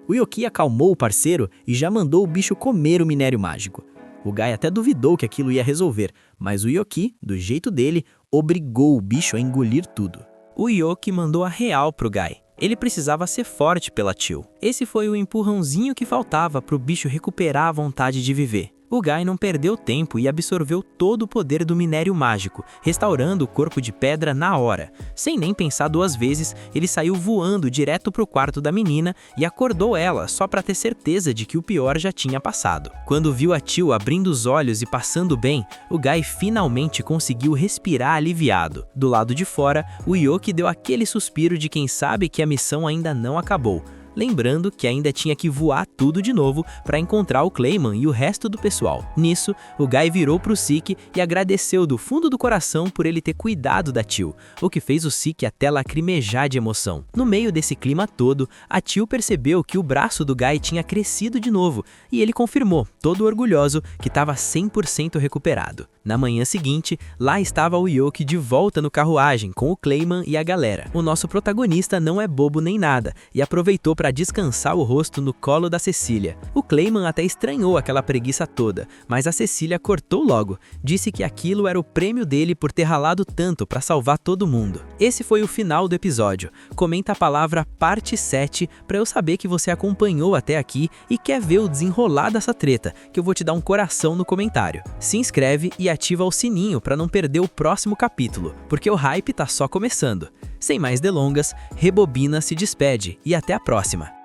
Speaker 2: O Yoki acalmou o parceiro e já mandou o bicho comer o minério mágico. O Guy até duvidou que aquilo ia resolver, mas o Yoki, do jeito dele, obrigou o bicho a engolir tudo.
Speaker 3: O Yoki mandou a real pro Guy. Ele precisava ser forte pela Tio. Esse foi o empurrãozinho que faltava pro bicho recuperar a vontade de viver. O Guy não perdeu tempo e absorveu todo o poder do minério mágico, restaurando o corpo de pedra na hora. Sem nem pensar duas vezes, ele saiu voando direto pro quarto da menina e acordou ela só para ter certeza de que o pior já tinha passado. Quando viu a Tio abrindo os olhos e passando bem, o Guy finalmente conseguiu respirar aliviado. Do lado de fora, o Yoki deu aquele suspiro de quem sabe que a missão ainda não acabou. Lembrando que ainda tinha que voar tudo de novo para encontrar o Clayman e o resto do pessoal. Nisso, o Guy virou pro Sik e agradeceu do fundo do coração por ele ter cuidado da Tio, o que fez o Sik até lacrimejar de emoção. No meio desse clima todo, a Tio percebeu que o braço do Guy tinha crescido de novo e ele confirmou, todo orgulhoso, que estava 100% recuperado. Na manhã seguinte, lá estava o Yoki de volta no carruagem com o Clayman e a galera. O nosso protagonista não é bobo nem nada e aproveitou para descansar o rosto no colo da Cecília. O Clayman até estranhou aquela preguiça toda, mas a Cecília cortou logo. Disse que aquilo era o prêmio dele por ter ralado tanto para salvar todo mundo. Esse foi o final do episódio. Comenta a palavra parte 7 para eu saber que você acompanhou até aqui e quer ver o desenrolar dessa treta, que eu vou te dar um coração no comentário. Se inscreve e ativa o sininho para não perder o próximo capítulo, porque o hype tá só começando. Sem mais delongas, Rebobina se despede e até a próxima.